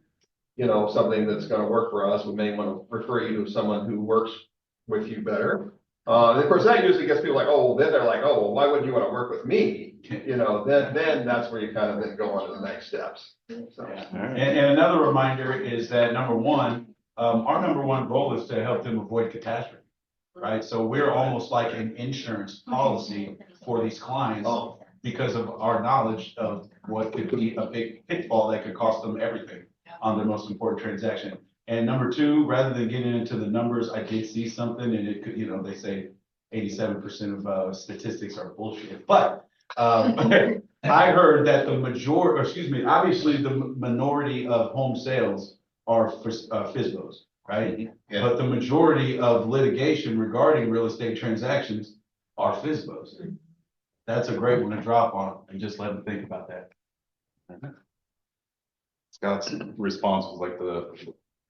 you know, something that's gonna work for us. We may wanna refer you to someone who works with you better. And of course, that usually gets people like, oh, well, then they're like, oh, well, why wouldn't you wanna work with me? You know, then that's where you kind of then go on to the next steps. So. And another reminder is that number 1, our number 1 goal is to help them avoid catastrophe. Right, so we're almost like an insurance policy for these clients because of our knowledge of what could be a big pitfall that could cost them everything on their most important transaction. And number 2, rather than getting into the numbers, I did see something, and it could, you know, they say 87% of statistics are bullshit, but I heard that obviously the minority of home sales are FSBOs. Right? Yeah. But the majority of litigation regarding real estate transactions are FSBOs. That's a great one to drop on and just let them think about that. Scott's response was like the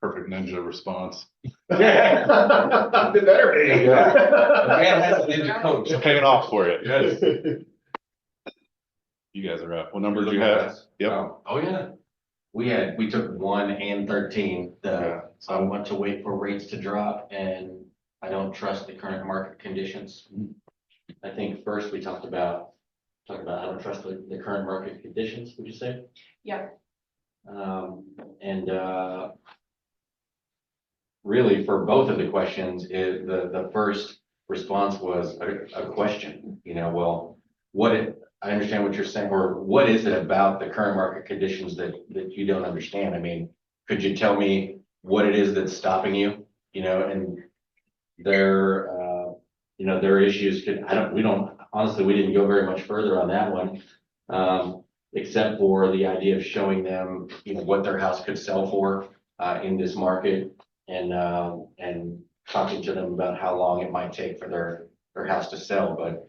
perfect ninja response. It better be. The man has a ninja coach. It's paying off for it. Yes. You guys are up. What number do you have? Yep. Oh, yeah. We took 1 and 13, so I want to wait for rates to drop, and I don't trust the current market conditions. I think first we talked about I don't trust the current market conditions, would you say? Yeah. Really for both of the questions, the first response was a question, you know, well, I understand what you're saying, or what is it about the current market conditions that you don't understand? I mean, could you tell me what it is that's stopping you? You know, and their issues honestly, we didn't go very much further on that one. Except for the idea of showing them, you know, what their house could sell for, in this market, and talking to them about how long it might take for their house to sell. But,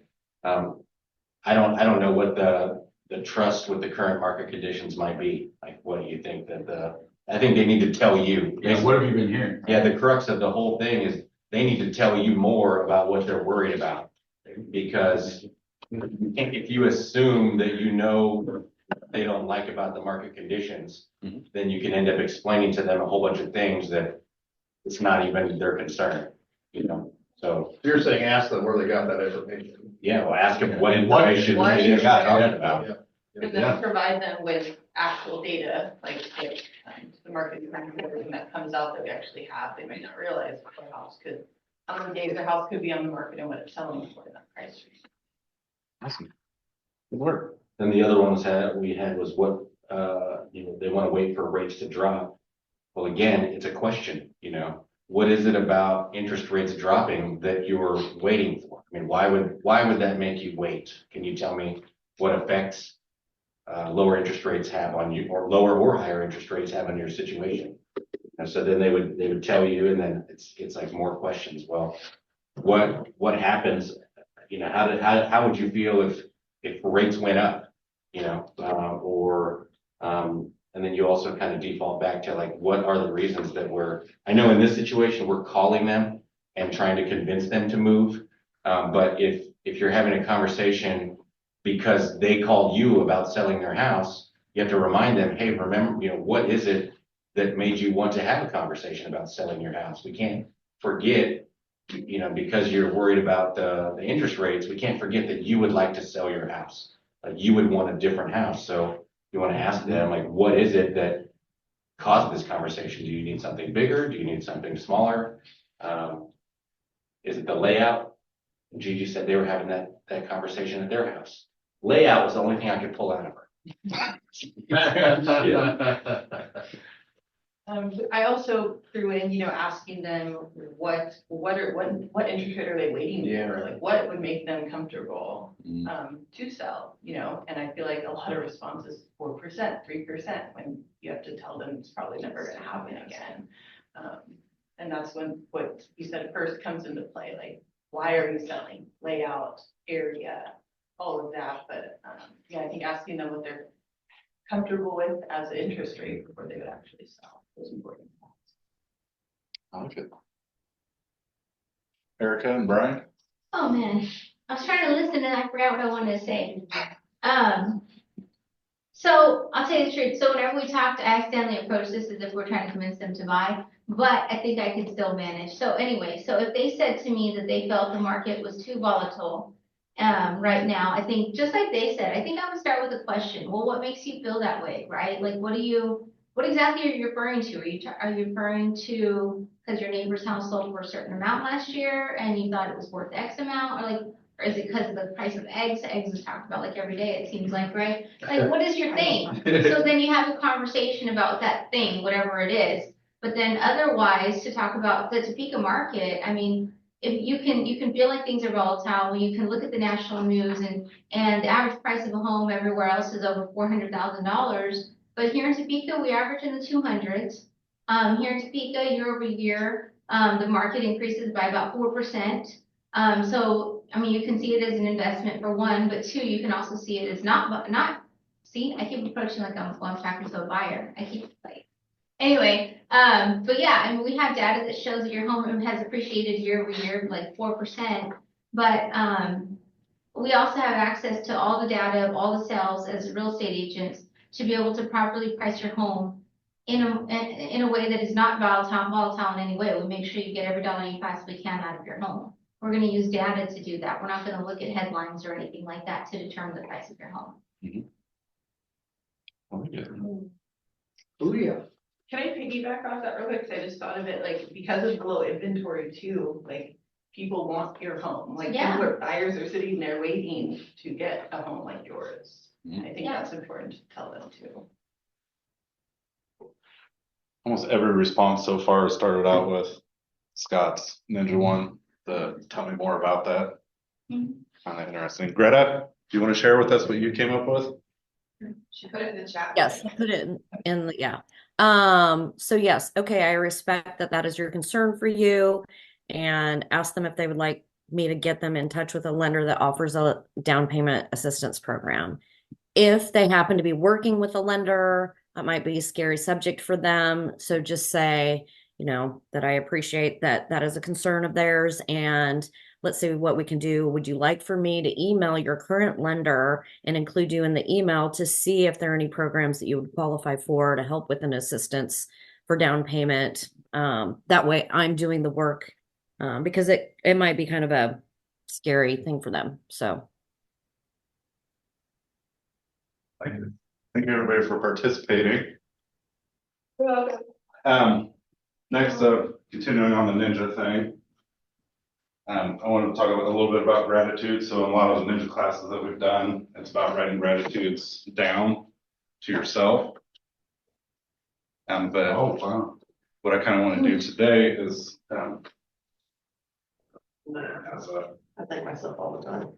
I don't know what the trust with the current market conditions might be. Like, what do you think I think they need to tell you. Yeah, what have you been hearing? Yeah, the crux of the whole thing is they need to tell you more about what they're worried about. Because if you assume that you know they don't like about the market conditions, then you can end up explaining to them a whole bunch of things that it's not even their concern, you know? So You're saying ask them where they got that information. yeah, well, ask them what information What they got talking about. And then provide them with actual data, like if the market trend, everything that comes out that we actually have, they might not realize what their house could, how many days their house could be on the market and what it's selling for in that price. Awesome. Good work. Then the other ones we had was what, they want to wait for rates to drop. Well, again, it's a question, you know, what is it about interest rates dropping that you're waiting for? I mean, why would that make you wait? Can you tell me what effects lower interest rates have on you, or lower or higher interest rates have on your situation? And so then they would tell you, and then it's like more questions. Well, what happens? You know, how would you feel if rates went up? You know, and then you also kind of default back to like, what are the reasons that I know in this situation, we're calling them and trying to convince them to move. But if you're having a conversation because they called you about selling their house, you have to remind them, hey, remember, you know, what is it that made you want to have a conversation about selling your house? We can't forget, you know, because you're worried about the interest rates, we can't forget that you would like to sell your house. Like, you would want a different house. So you want to ask them, like, what is it that caused this conversation? Do you need something bigger? Do you need something smaller? Is it the layout? Gigi said they were having that conversation at their house. Layout was the only thing I could pull out of her. I also threw in, you know, asking them what interest rate are they waiting for? Like, what would make them comfortable to sell, you know? And I feel like a lot of responses 4%, 3%, when you have to tell them it's probably never going to happen again. And And that's when what you said first comes into play, like, why are you selling, layout, area, all of that, but, yeah, I think asking them what they're comfortable with as an interest rate before they would actually sell is important. I like it. Erica and Brian? Oh, man, I was trying to listen and I forgot what I wanted to say. So I'll tell you the truth. So whenever we talked, I accidentally approached this as if we're trying to convince them to buy, but I think I could still manage. So anyway, so if they said to me that they felt the market was too volatile, right now, I think just like they said, I think I would start with a question. Well, what makes you feel that way, right? Like, what exactly are you referring to? Are you referring to because your neighbor's house sold for a certain amount last year and you thought it was worth X amount, or is it because of the price of eggs? Eggs is talked about like every day, it seems like, right? Like, what is your thing? So then you have a conversation about that thing, whatever it is. But then otherwise, to talk about the Topeka market, I mean, if you can feel like things are volatile, you can look at the national news and the average price of a home everywhere else is over $400,000. But here in Topeka, we average in the 200s. Here in Topeka, year over year, the market increases by about 4%. So, I mean, you can see it as an investment for one, but two, you can also see it as see, I keep approaching like I'm talking to a buyer. I keep like, anyway, but yeah, I mean, we have data that shows that your home has appreciated year over year, like 4%. But, we also have access to all the data of all the sales as real estate agents to be able to properly price your home in a way that is not volatile in any way. We make sure you get every dollar you possibly can out of your home. We're going to use data to do that. We're not going to look at headlines or anything like that to determine the price of your home. Oh, yeah. Can I piggyback off that real quick? 'Cause I just thought of it, like, because of the low inventory too, like, people want your home. Like, Yeah. where buyers are sitting there waiting to get a home like yours. I think Yeah. that's important to tell them too. Almost every response so far has started out with Scott's Ninja one. Tell me more about that. Mhm. Find that interesting. Greta, do you want to share with us what you came up with? She put it in the chat. Yes, I put it in the, yeah. So yes, okay, I respect that is your concern for you, and ask them if they would like me to get them in touch with a lender that offers a down payment assistance program. If they happen to be working with a lender, that might be a scary subject for them. So just say, that I appreciate that is a concern of theirs, and let's see what we can do. Would you like for me to email your current lender and include you in the email to see if there are any programs that you would qualify for to help with an assistance for down payment? That way I'm doing the work, because it might be kind of a scary thing for them. So. Thank you. Thank you everybody for participating. Next up, continuing on the Ninja thing. I wanted to talk a little bit about gratitude. So in a lot of the Ninja classes that we've done, it's about writing gratitudes down to yourself. But what I kind of want to do today is, I thank myself all the time.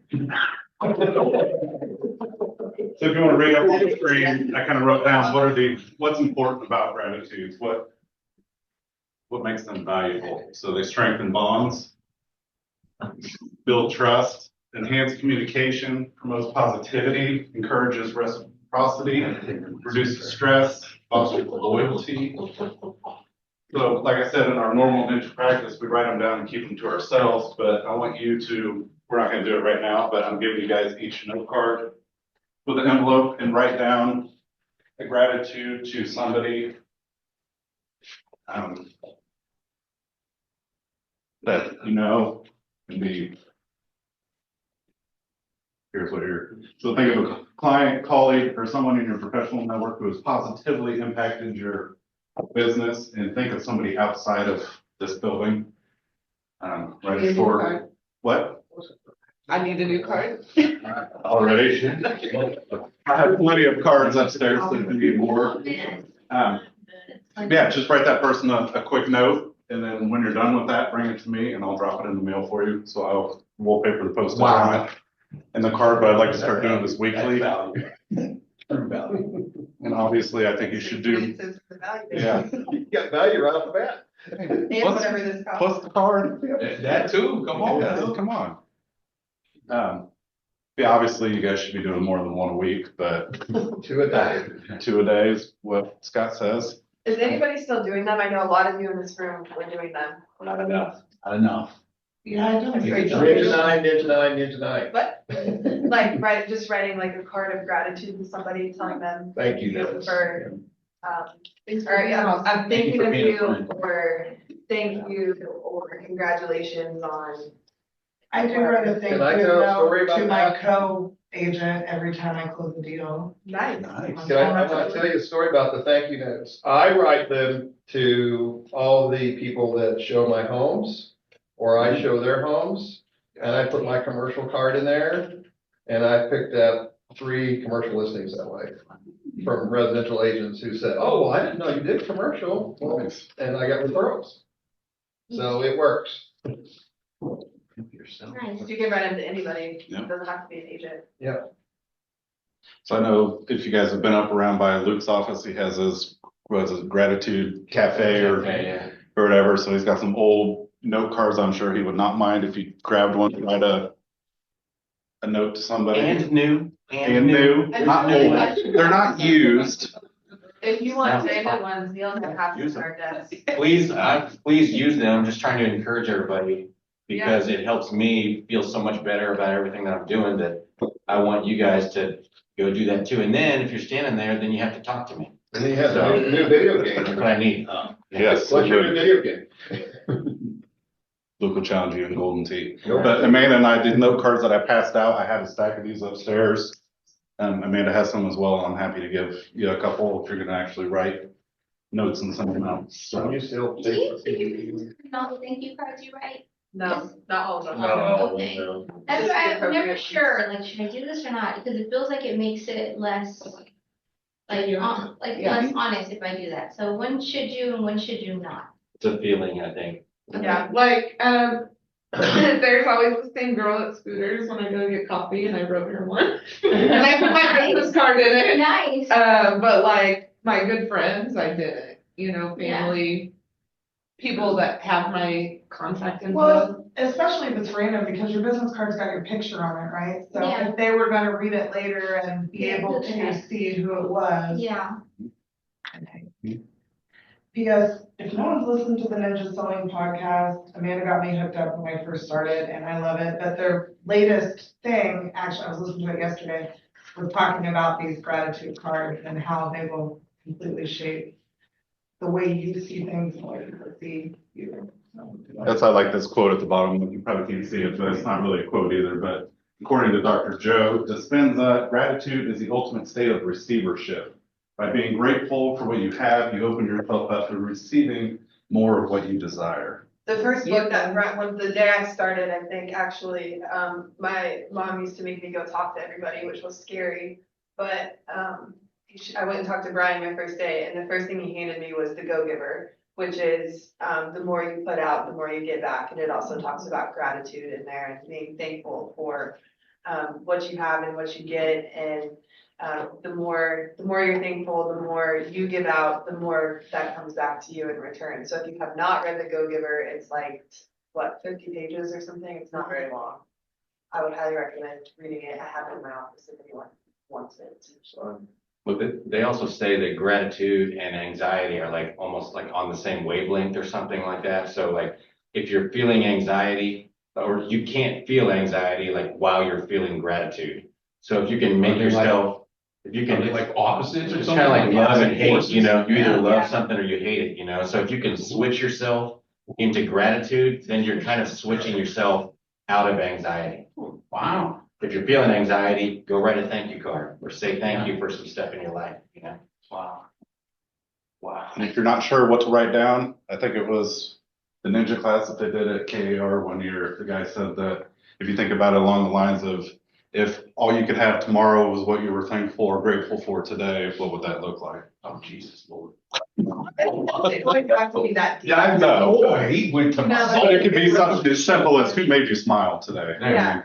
so if you want to read up on the screen, I kind of wrote down what's important about gratitudes, what makes them valuable. So they strengthen bonds, build trust, enhance communication, promotes positivity, encourages reciprocity, reduces stress, fosters loyalty. So like I said, in our normal Ninja practice, we write them down and keep them to ourselves, but I want you to, we're not going to do it right now, but I'm giving you guys each a note card with an envelope and write down a gratitude to somebody that can be, so think of a client, colleague, or someone in your professional network who has positively impacted your business, and think of somebody outside of this building. Write a short, what? I need a new card. Already. I have plenty of cards upstairs that if you need more. Yeah, just write that person a quick note, and then when you're done with that, bring it to me and I'll drop it in the mail for you. So I'll wallpaper the postage on it and the card, but I'd like to start doing this weekly. True value. And obviously, I think you should do, yeah. You got value right off the bat. And Plus- whatever this costs. Plus the card. That too, come on. Yeah, now. come on. Yeah, obviously you guys should be doing more than one a week, but 2 a day. 2 a day is what Scott says. Is anybody still doing them? I know a lot of you in this room were doing them. Not enough, not enough. Yeah, I don't. Ninja 9, Ninja 9, Ninja 9. But like just writing like a card of gratitude to somebody, telling them Thank you. for, or yeah, I'm thinking for of being a you, friend. or thank you, or congratulations on. I do write a thank you Can I tell a story note about to my that? co-agent every time I close a deal. Nice. Nice. Can I tell you a story about the thank you notes? I write them to all the people that show my homes, or I show their homes, and I put my commercial card in there. And I picked up 3 commercial listings that way from residential agents who said, oh, well, I didn't know you did commercial. Well, Nice. and I got referrals. So it works. Nice. You can write them to anybody, Yeah. it doesn't have to be an agent. So I know if you guys have been up around by Luke's office, he has his, what is it, gratitude cafe or Yeah. whatever. So he's got some old note cards. I'm sure he would not mind if you grabbed one to write a note to somebody. And new. And new, not old. They're not used. If you want Sounds David fun. ones, Neil can have Use them them. our desk. Please use them. I'm just trying to encourage everybody because it helps me feel so much better about everything that I'm doing that I want you guys to go do that too. And then if you're standing there, then you have to talk to me. And then you have a new video That's game. what I need. Yes. What's your new video game? Luke will challenge you in Golden Tee. Nope. But Amanda and I did note cards that I passed out. I have a stack of these upstairs. Amanda has some as well. I'm happy to give you a couple if you're gonna actually write notes and send them out. So So, you still. Do you all the thank you cards you write? No, not all of them. Okay. That's why I'm never Appropriate. sure, like, should I do this or not? Because it feels like it makes it less, like, less honest if I do that. So when should you and when should you not? It's a feeling, I think. Yeah. Like, there's always the same girl at Scooters when I go get coffee and I wrote her one. And I put my business card in it. Nice. But like my good friends, I didn't, family, people that have my contact info. Well, especially if it's random, because your business card's got your picture on it, right? So Yeah. if they were gonna read it later and be Yeah, able okay. to see who it was. Yeah. P.S. If no one's listened to the Ninja Sewing podcast, Amanda got me hooked up when I first started and I love it. But their latest thing, actually, I was listening to it yesterday, was talking about these gratitude cards and how they will completely shape the way you see things and the way people see you. that's, I like this quote at the bottom. You probably can't see it, but it's not really a quote either, but according to Dr. Joe Dispenza, gratitude is the ultimate state of receivership. By being grateful for what you have, you open yourself up to receiving more of what you desire. The first book that when the day I started, I think actually, my mom used to make me go talk to everybody, which was scary. But I went and talked to Brian my first day, and the first thing he handed me was the Go Giver, which is the more you put out, the more you get back. And it also talks about gratitude in there and being thankful for what you have and what you get. And the more you're thankful, the more you give out, the more that comes back to you in return. So if you have not read the Go Giver, it's like, what, 50 pages or something? It's not very long. I would highly recommend reading it. I have it in my office if anyone wants it. But they also say that gratitude and anxiety are like almost like on the same wavelength or something like that. So like if you're feeling anxiety, or you can't feel anxiety like while you're feeling gratitude. So if you can make yourself, if you Are they can, like opposites or it's something? kind of like love and hate, Forces? you either Yeah. love something or you hate it, So if you can switch yourself into gratitude, then you're kind of switching yourself out of anxiety. Wow. If you're feeling anxiety, go write a thank you card or say thank you for some stuff in your life, Wow. Wow. And if you're not sure what to write down, I think it was the ninja class that they did at KAR one year. The guy said that if you think about it along the lines of, if all you could have tomorrow was what you were thankful or grateful for today, what would that look like? Oh, Jesus, Lord. It wouldn't have to be that deep. Yeah, I know. Boy, he went to my No, But it could be something as simple as who made you smile today? Yeah.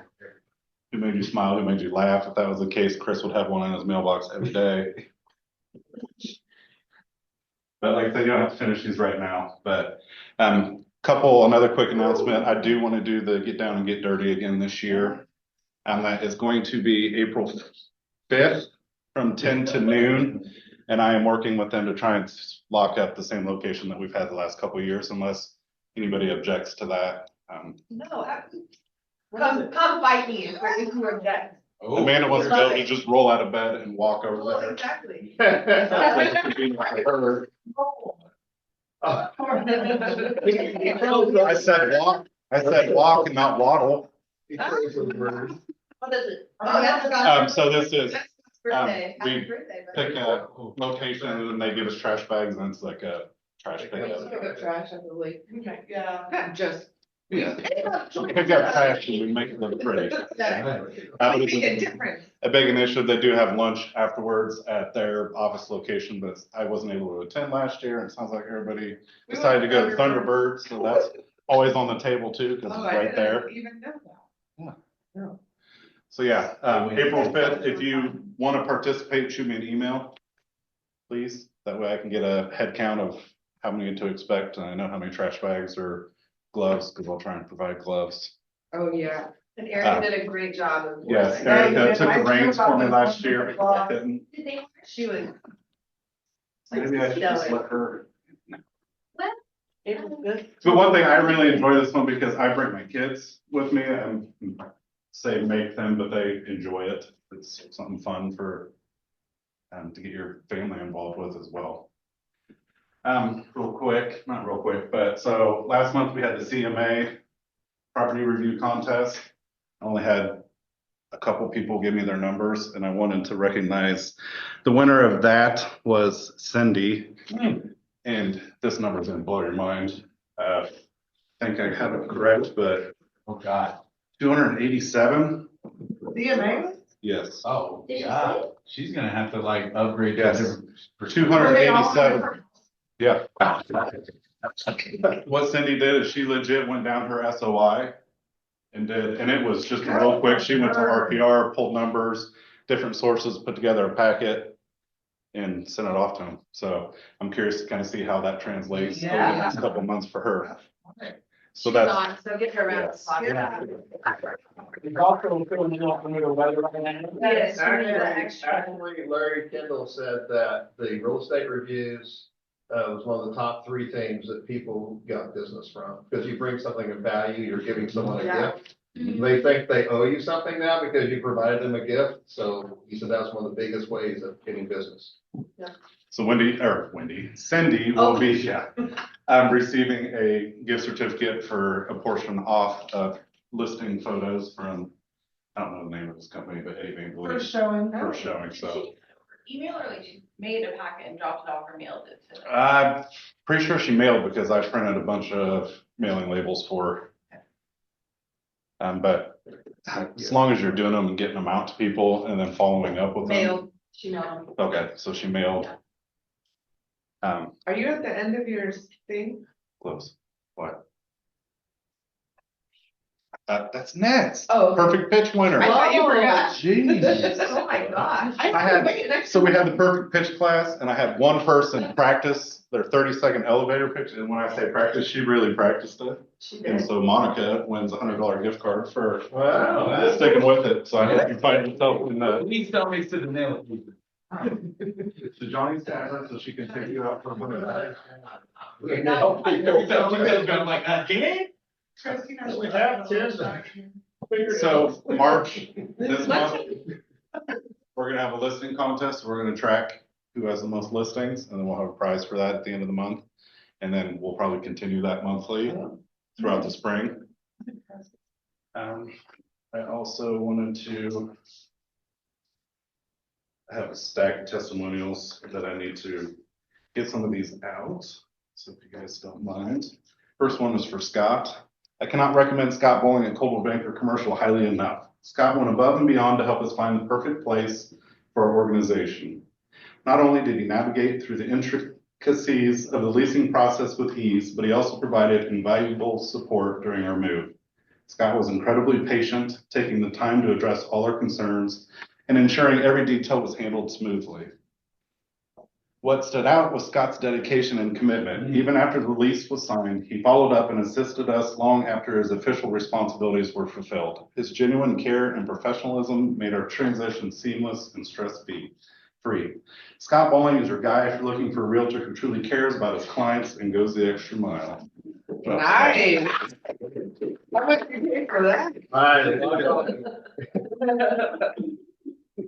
Who made made you smile, who made you laugh. If that was the case, Chris would have one in his mailbox every day. But like I said, you don't have to finish these right now, but, another quick announcement. I do want to do the Get Down and Get Dirty again this year. And that is going to be April 5th from 10 to noon. And I am working with them to try and lock up the same location that we've had the last couple of years, unless anybody objects to that. No, come fight me if you object. Amanda wants to be able to just roll out of bed and walk over Well, there. exactly. I said walk and not waddle. What is it? Oh, that's. So this is, Birthday. we Happy birthday. pick a location and then they give us trash bags and it's like a trash Pick pickup. up trash, I believe. Okay, yeah. Not just. Yeah. Pick up trash and we make it look pretty. Exactly. But Make a it's difference. a big initiative. They do have lunch afterwards at their office location, but I wasn't able to attend last year and it sounds like everybody decided to go to Thunderbird, so that's always on the table too, because Oh, it's I right there. didn't even know that. No. So yeah, April 5th, if you want to participate, shoot me an email, please. That way I can get a head count of how many to expect. And I know how many trash bags or gloves, because I'll try and provide gloves. Oh, yeah. And Erin did a great job of. Yes, organizing. Erica took the reins for me last About year. because I couldn't. Did they? She was. Maybe I should just let her. It was good. But one thing, I really enjoy this one because I bring my kids with me and say make them, but they enjoy it. It's something fun for to get your family involved with as well. Real quick, not real quick, but so last month we had the CMA property review contest. I only had a couple people give me their numbers and I wanted to recognize the winner of that was Cindy. And this number's gonna blow your mind. I think I have it correct, but Oh, God. 287, DMA? yes. Oh, Did you God. She's gonna have to like upgrade. to a Yes. different- For 287, yeah. Okay. What Cindy did is she legit went down her SOI and it was just real quick. She went to RPR, pulled numbers, different sources, put together a packet and sent it off to him. So I'm curious to kind of see how that translates over the next couple months for her. So that's, So get her around. Yes. Yes. Actually, Larry Kendall said that the real estate reviews was one of the top 3 things that people got business from. Because you bring something of value, you're giving someone a Yeah. gift. They think they owe you something now because you provided them a gift. So he said that's one of the biggest ways of getting business. so Cindy will be, receiving a gift certificate for a portion off of listing photos from, I don't know the name of this company, but anything. For showing. For showing, Did so. she email or like she made a packet and dropped it off or mailed it to? I'm pretty sure she mailed because I printed a bunch of mailing labels for her. But as long as you're doing them and getting them out to people and then following up with them. Mailed, she mailed. Okay, so she mailed. Are you at the end of your thing? Close. What? That's next. Oh. Perfect pitch winner. I thought you forgot. Jeez. Oh my gosh. So we had the perfect pitch class and I had one person practice their 30-second elevator pitch. And when I say practice, she really practiced it. She And did. so Monica wins a $100 gift card for Wow. sticking with it. So I hope you find yourself in the, Please tell me to the nail. to Johnny's tavern so she can take you out for $100. I'm like, again? We have 10. So March, this month, we're gonna have a listing contest. We're gonna track who has the most listings and then we'll have a prize for that at the end of the month. And then we'll probably continue that monthly throughout the spring. I also wanted to have a stack of testimonials that I need to get some of these out. So if you guys don't mind. First one is for Scott. I cannot recommend Scott Bowling at Coldwell Banker Commercial highly enough. Scott went above and beyond to help us find the perfect place for our organization. Not only did he navigate through the intricacies of the leasing process with ease, but he also provided invaluable support during our move. Scott was incredibly patient, taking the time to address all our concerns and ensuring every detail was handled smoothly. What stood out was Scott's dedication and commitment. Even after the lease was signed, he followed up and assisted us long after his official responsibilities were fulfilled. His genuine care and professionalism made our transition seamless and stress-free. Scott Bowling is your guy if you're looking for a realtor who truly cares about his clients and goes the extra mile. Nice. How much did you pay for that?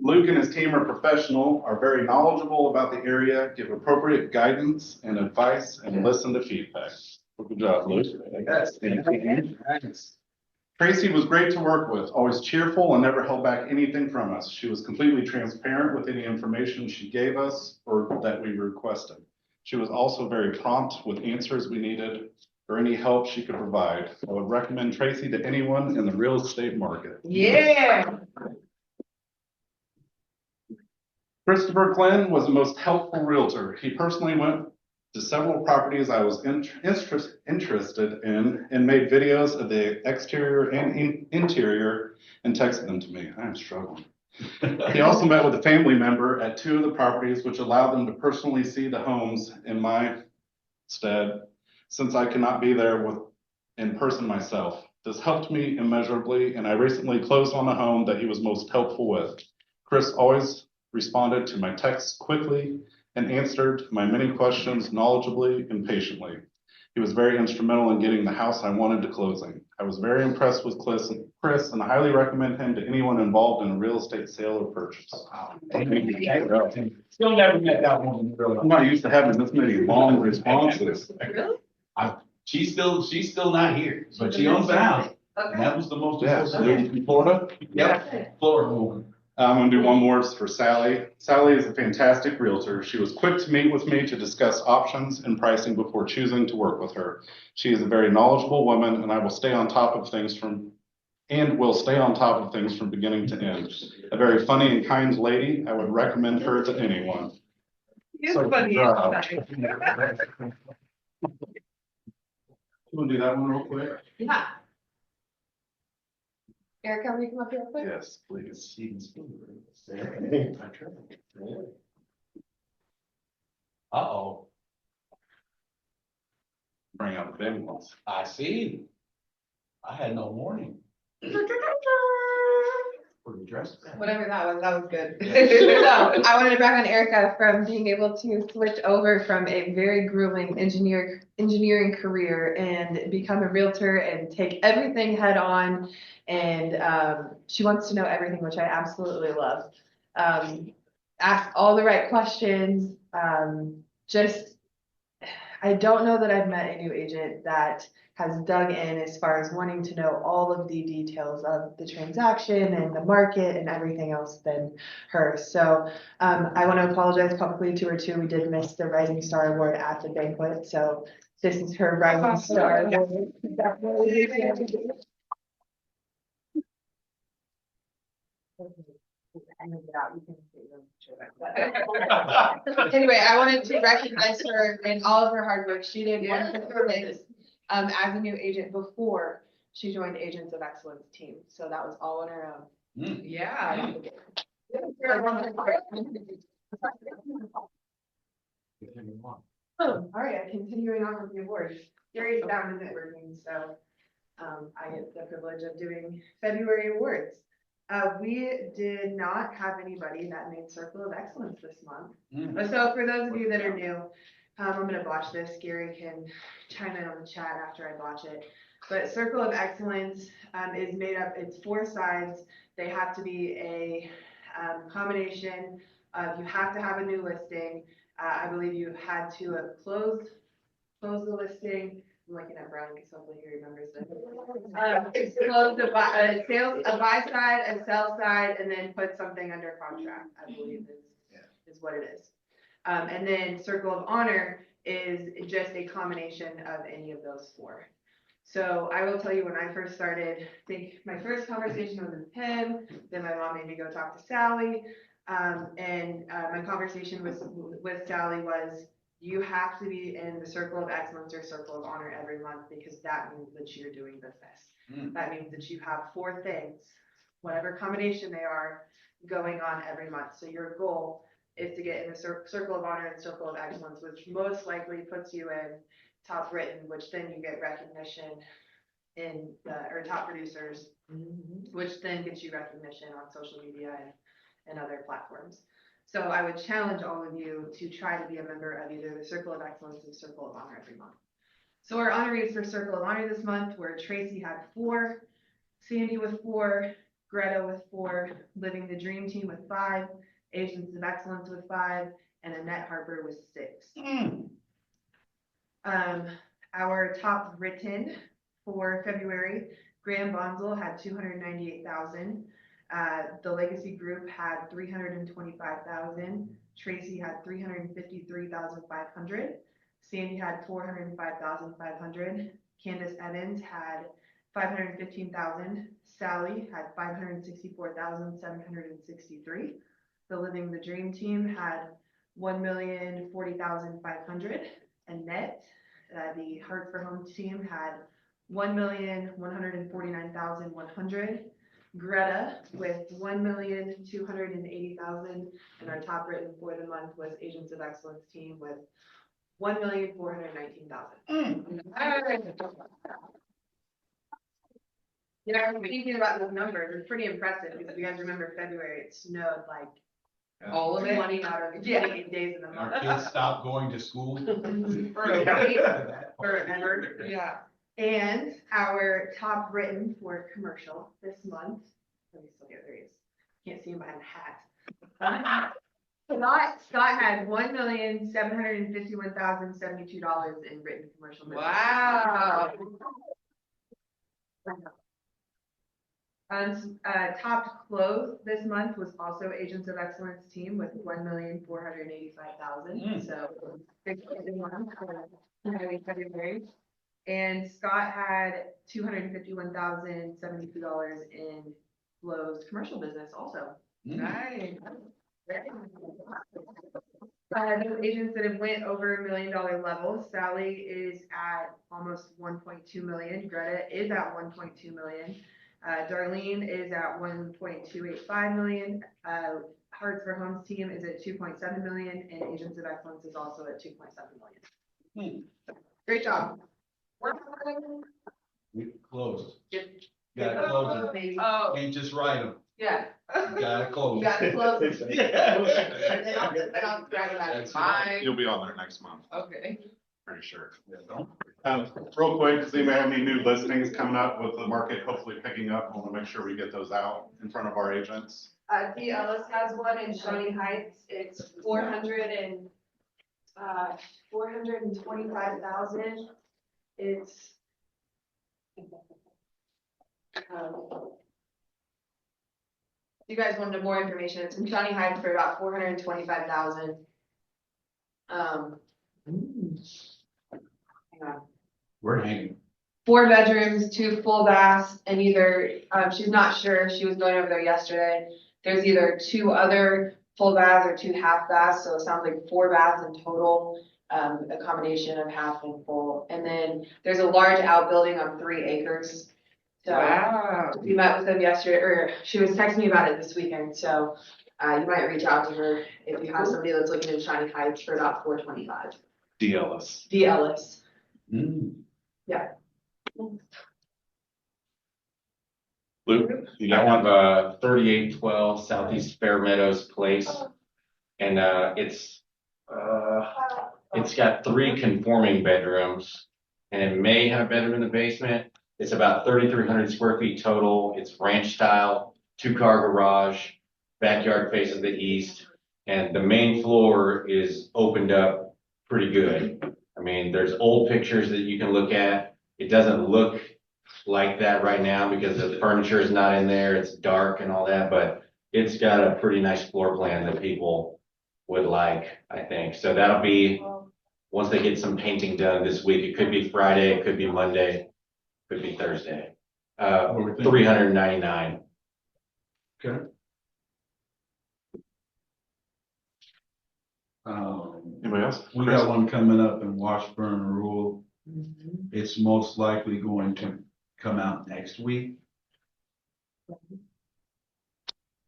Luke and his team are professional, are very knowledgeable about the area, give appropriate guidance and advice, and listen to feedback. Good job, Luke. Tracy was great to work with, always cheerful and never held back anything from us. She was completely transparent with any information she gave us or that we requested. She was also very prompt with answers we needed or any help she could provide. I would recommend Tracy to anyone in the real estate market. Yeah. Christopher Glenn was the most helpful realtor. He personally went to several properties I was interested in and made videos of the exterior and interior and texted them to me. I am struggling. He also met with a family member at 2 of the properties, which allowed them to personally see the homes in my stead, since I cannot be there in person myself. This helped me immeasurably, and I recently closed on a home that he was most helpful with. Chris always responded to my texts quickly and answered my many questions knowledgeably and patiently. He was very instrumental in getting the house I wanted to closing. I was very impressed with Chris and highly recommend him to anyone involved in a real estate sale or purchase. Still never met that woman in real life. I'm not used to having this many long responses. Really? She's still not here, but she owns the house. And that was the most Yeah, so important. in Florida. Yep, Florida woman. I'm gonna do one more for Sally. Sally is a fantastic realtor. She was quick to meet with me to discuss options and pricing before choosing to work with her. She is a very knowledgeable woman and will stay on top of things from beginning to end. A very funny and kind lady. I would recommend her to anyone. He's So, funny. You wanna do that one real quick? Yeah. Erica, will you come up here real quick? Yes, please. Uh-oh, Bring out the big ones. I see. I had no warning. Pretty dressed. Whatever that was good. So I wanted to brag on Erica from being able to switch over from a very grueling engineering career and become a realtor and take everything head on. And she wants to know everything, which I absolutely love. Ask all the right questions. I don't know that I've met a new agent that has dug in as far as wanting to know all of the details of the transaction and the market and everything else than her. So I want to apologize publicly to her too. We did miss the Rising Star Award at the banquet. So this is her Rising Star Award. Anyway, I wanted to recognize her and all of her hard work. She did wonderful things as a new agent before she joined Agents of Excellence team. So that was all on her own. Yeah. All right, continuing on with the awards. Gary's down in networking, so I get the privilege of doing February awards. We did not have anybody that made Circle of Excellence this month. So for those of you that are new, I'm gonna botch this. Gary can chime in on the chat after I botch it. But Circle of Excellence is made up, it's 4 sides. They have to be a combination of, you have to have a new listing. I believe you had to have closed the listing. I'm looking at Brown because hopefully he remembers this. Close a buy side, a sell side, and then put something under contract, I believe is what it is. And then Circle of Honor is just a combination of any of those 4. So I will tell you, when I first started, I think my first conversation was with him, then my mom made me go talk to Sally. And my conversation with Sally was, you have to be in the circle of excellence or circle of honor every month because that means that you're doing business. That means that you have 4 things, whatever combination they are, going on every month. So your goal is to get in the circle of honor and circle of excellence, which most likely puts you in top written, which then you get recognition in the, or top producers, which then gets you recognition on social media and other platforms. So I would challenge all of you to try to be a member of either the Circle of Excellence or Circle of Honor every month. So our honorees for Circle of Honor this month were Tracy had 4, Sandy with 4, Greta with 4, Living the Dream Team with 5, Agents of Excellence with 5, and Annette Harper with 6. Our top written for February, Graham Bonzel had 298,000. The Legacy Group had 325,000. Tracy had 353,500. Sandy had 405,500. Candace Evans had 515,000. Sally had 564,763. The Living the Dream Team had 1,040,500. Annette, the Heart for Home team had 1,149,100. Greta with 1,280,000, and our top written for the month was Agents of Excellence team with 1,419,000. You know, I was thinking about those numbers. It's pretty impressive because if you guys remember February, it snowed like All of it? 20 out of the 28 days in the Our month. kids stopped going to school. Forever. Yeah. And our top written for commercial this month, let me still get there he is. Can't see him behind the hat. Scott had $1,751,072 in written commercial business. Wow. Top close this month was also Agents of Excellence team with 1,485,000. So big month for February. And Scott had $251,072 in Flo's commercial business also. Nice. Those agents that have went over $1 million level, Sally is at almost 1.2 million. Greta is at 1.2 million. Darlene is at 1.285 million. Hearts for Homes team is at 2.7 million, and Agents of Excellence is also at 2.7 million. Great job. We closed. Get- Gotta close them. Oh, Can't just write them. yeah. Gotta close. You gotta close it. And then I'll brag about it. Bye. You'll be on there next month, Okay. pretty sure. Real quick, does anybody have any new listings coming up with the market hopefully picking up? I want to make sure we get those out in front of our agents. D. Ellis has one in Shawnee Heights. It's 425,000. It's you guys wanted more information. It's in Shawnee Heights for about 425,000. Hang on. We're hanging. 4 bedrooms, 2 full baths, and either, she's not sure, she was going over there yesterday. There's either 2 other full baths or 2 half baths, so it sounds like 4 baths in total, a combination of half and full. And then there's a large outbuilding on 3 acres. So Wow. we met with them yesterday, or she was texting me about it this weekend, so you might reach out to her if you have somebody that's looking in Shawnee Heights for about 425. D. Ellis. D. Ellis. Luke, you I got have one? 3812 Southeast Fair Meadows Place. And it's got 3 conforming bedrooms. And it may have a bedroom in the basement. It's about 3,300 square feet total. It's ranch style, 2-car garage, backyard faces the east. And the main floor is opened up pretty good. I mean, there's old pictures that you can look at. It doesn't look like that right now because the furniture is not in there. It's dark and all that, but it's got a pretty nice floor plan that people would like, I think. So that'll be, once they get some painting done this week, it could be Friday, it could be Monday, could be Thursday. What we think? 399. Okay. Anybody else? We got one coming up in Washburn Rural. It's most likely going to come out next week.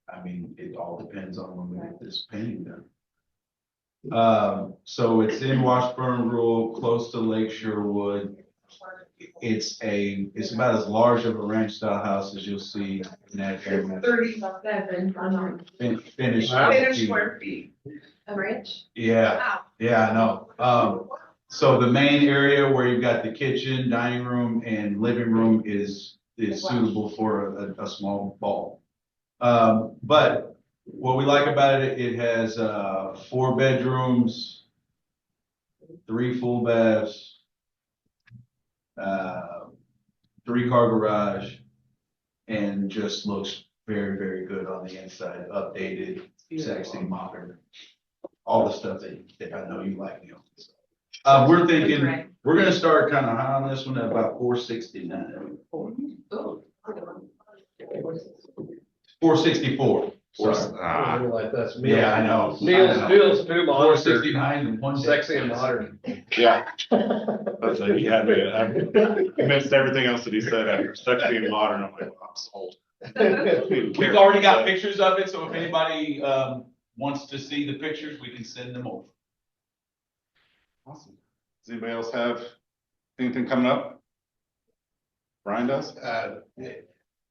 I mean, it all depends on when we get this painting done. So it's in Washburn Rural, close to Lake Sherwood. It's about as large of a ranch style house as you'll see in that area. 37 Finished. square feet. A ranch? Yeah, Wow. yeah, I know. So the main area where you've got the kitchen, dining room, and living room is suitable for a small ball. But what we like about it, it has 4 bedrooms, 3 full baths, 3-car garage, and just looks very, very good on the inside. Updated, sexy, modern, all the stuff that I know you like, Neil. We're thinking we're gonna start kind of high on this one at about 469. 464. Sorry. Like that's me. Yeah, I know. Neil's new monitor, 469 and one sexy and modern. Yeah. That's like, he had me, I missed everything else that he said after sexy and modern. I'm like, I'm sold. We've already got pictures of it, so if anybody wants to see the pictures, we can send them over. Awesome. Does anybody else have anything coming up? Brian does?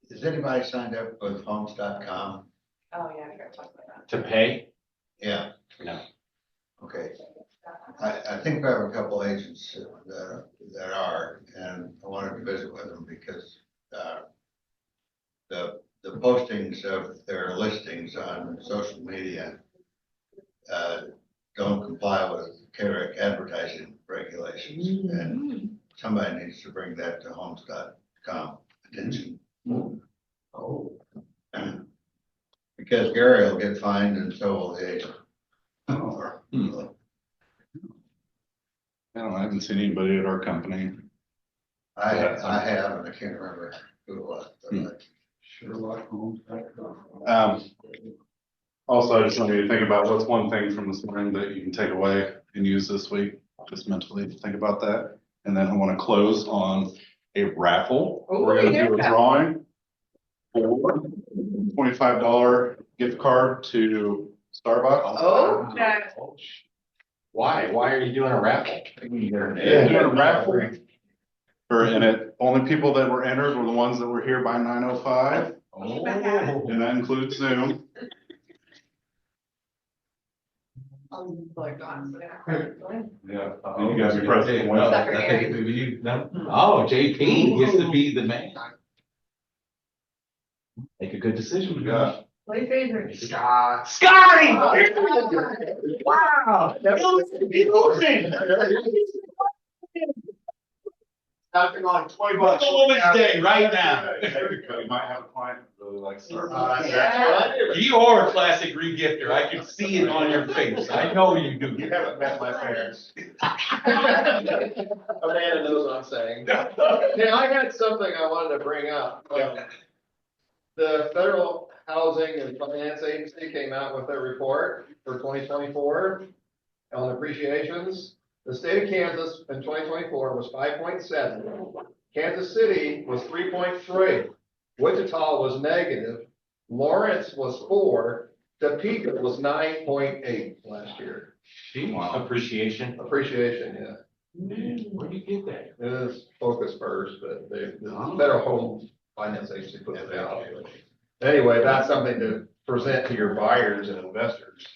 Is anybody signed up with homes.com? Oh, yeah, I gotta talk about that. To pay? Yeah. No. Okay. I think we have a couple agents that are, and I wanted to visit with them because, the postings of their listings on social media, don't comply with Carrick advertising regulations, and somebody needs to bring that to homes.com attention. Oh. Because Gary will get fined and so will the agent. I haven't seen anybody at our company. I have, and I can't remember who it was. Sherlock Holmes. Also, I just want you to think about what's one thing from this morning that you can take away and use this week. Just mentally think about that. And then I want to close on a raffle. We're going to do a drawing for $25 gift card to Starbucks. Oh, Why? Why are you doing a raffle? Yeah, doing a raffle. And it, only people that were entered were the ones that were here by 9:05. Oh. And that includes Zoom. Yeah. And you guys are present. No, I think maybe you, no. Oh, JP gets to be the man. Make a good decision. Yeah. my favorite. Scotty! Wow! Nothing on $20. Women's Day right now. You might have a client that really likes Starbucks. You are a classic regifter. I can see it on your face. I know you do. You haven't met my parents. Amanda knows what I'm saying. Hey, I got something I wanted to bring up. The Federal Housing and Finance Agency came out with their report for 2024 on appreciations. The state of Kansas in 2024 was 5.7. Kansas City was 3.3. Wichita was negative. Lawrence was 4. Topeka was 9.8 last year. Wow. Appreciation. Appreciation, yeah. Where do you get that? It is Focus First, but the Federal Home Finance Agency put it out. Anyway, that's something to present to your buyers and investors.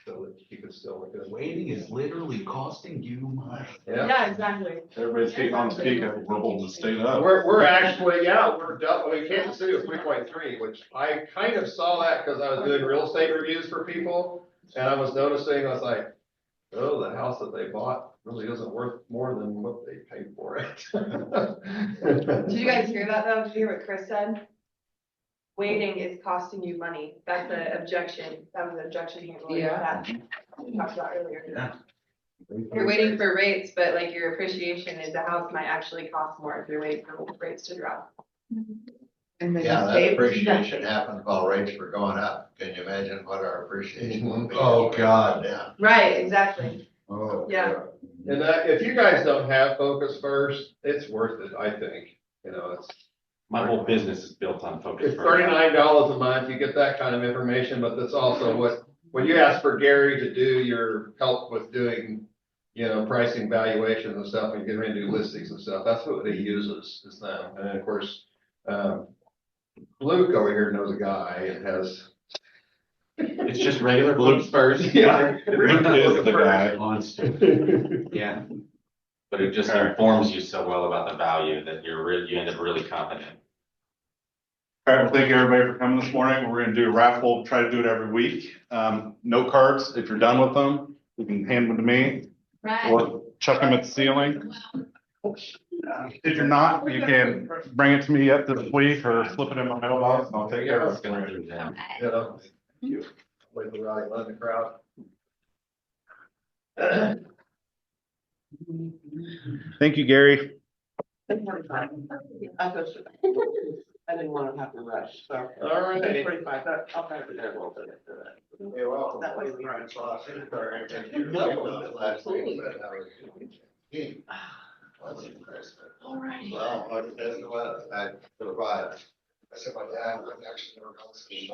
So that you can still look at it. Waiting is literally costing you money. Yeah, Yeah, exactly. Everybody's getting on Topeka, we're holding the state up. we're actually, yeah, we're double, Kansas City was 3.3, which I kind of saw that because I was doing real estate reviews for people. And I was noticing, I was like, oh, the house that they bought really isn't worth more than what they paid for it. Did you guys hear that though? Did you hear what Chris said? Waiting is costing you money. That's an objection. That was an objection handling that we talked about earlier. Yeah. You're waiting for rates, but like your appreciation is the house might actually cost more if you're waiting for rates to drop. And then Yeah, that save appreciation nothing. happens while rates were going up. Can you imagine what our appreciation will be? Oh, as rates God. go down? Right, exactly. Oh, Yeah. And if you guys don't have Focus First, it's worth it, I think. You know, My whole business is built on Focus it's First. $39 a month. You get that kind of information, but that's also what, when you ask for Gary to do your help with doing, you know, pricing valuations and stuff, and you get ready to do listings and stuff, that's what he uses, is them. And then, of course, Luke over here knows a guy and has. It's just regular Focus First. Yeah. Luke is the guy. Yeah. But it just informs you so well about the value that you end up really confident. All right, well, thank you everybody for coming this morning. We're gonna do a raffle, try to do it every week. Note cards, if you're done with them, you can hand them to me or chuck them at the ceiling. If you're not, you can bring it to me at the week or slip it in my mailbox and I'll take care of it. You know, wait for Riley, run the crowd. Thank you, Gary. I didn't want to have to rush, so. All right. 45, I'll try to do that a little bit. You're welcome. That way we- Last week, but I was- That's impressive. All right. Well, that's the weather. I survived. I said my dad was actually never going to ski.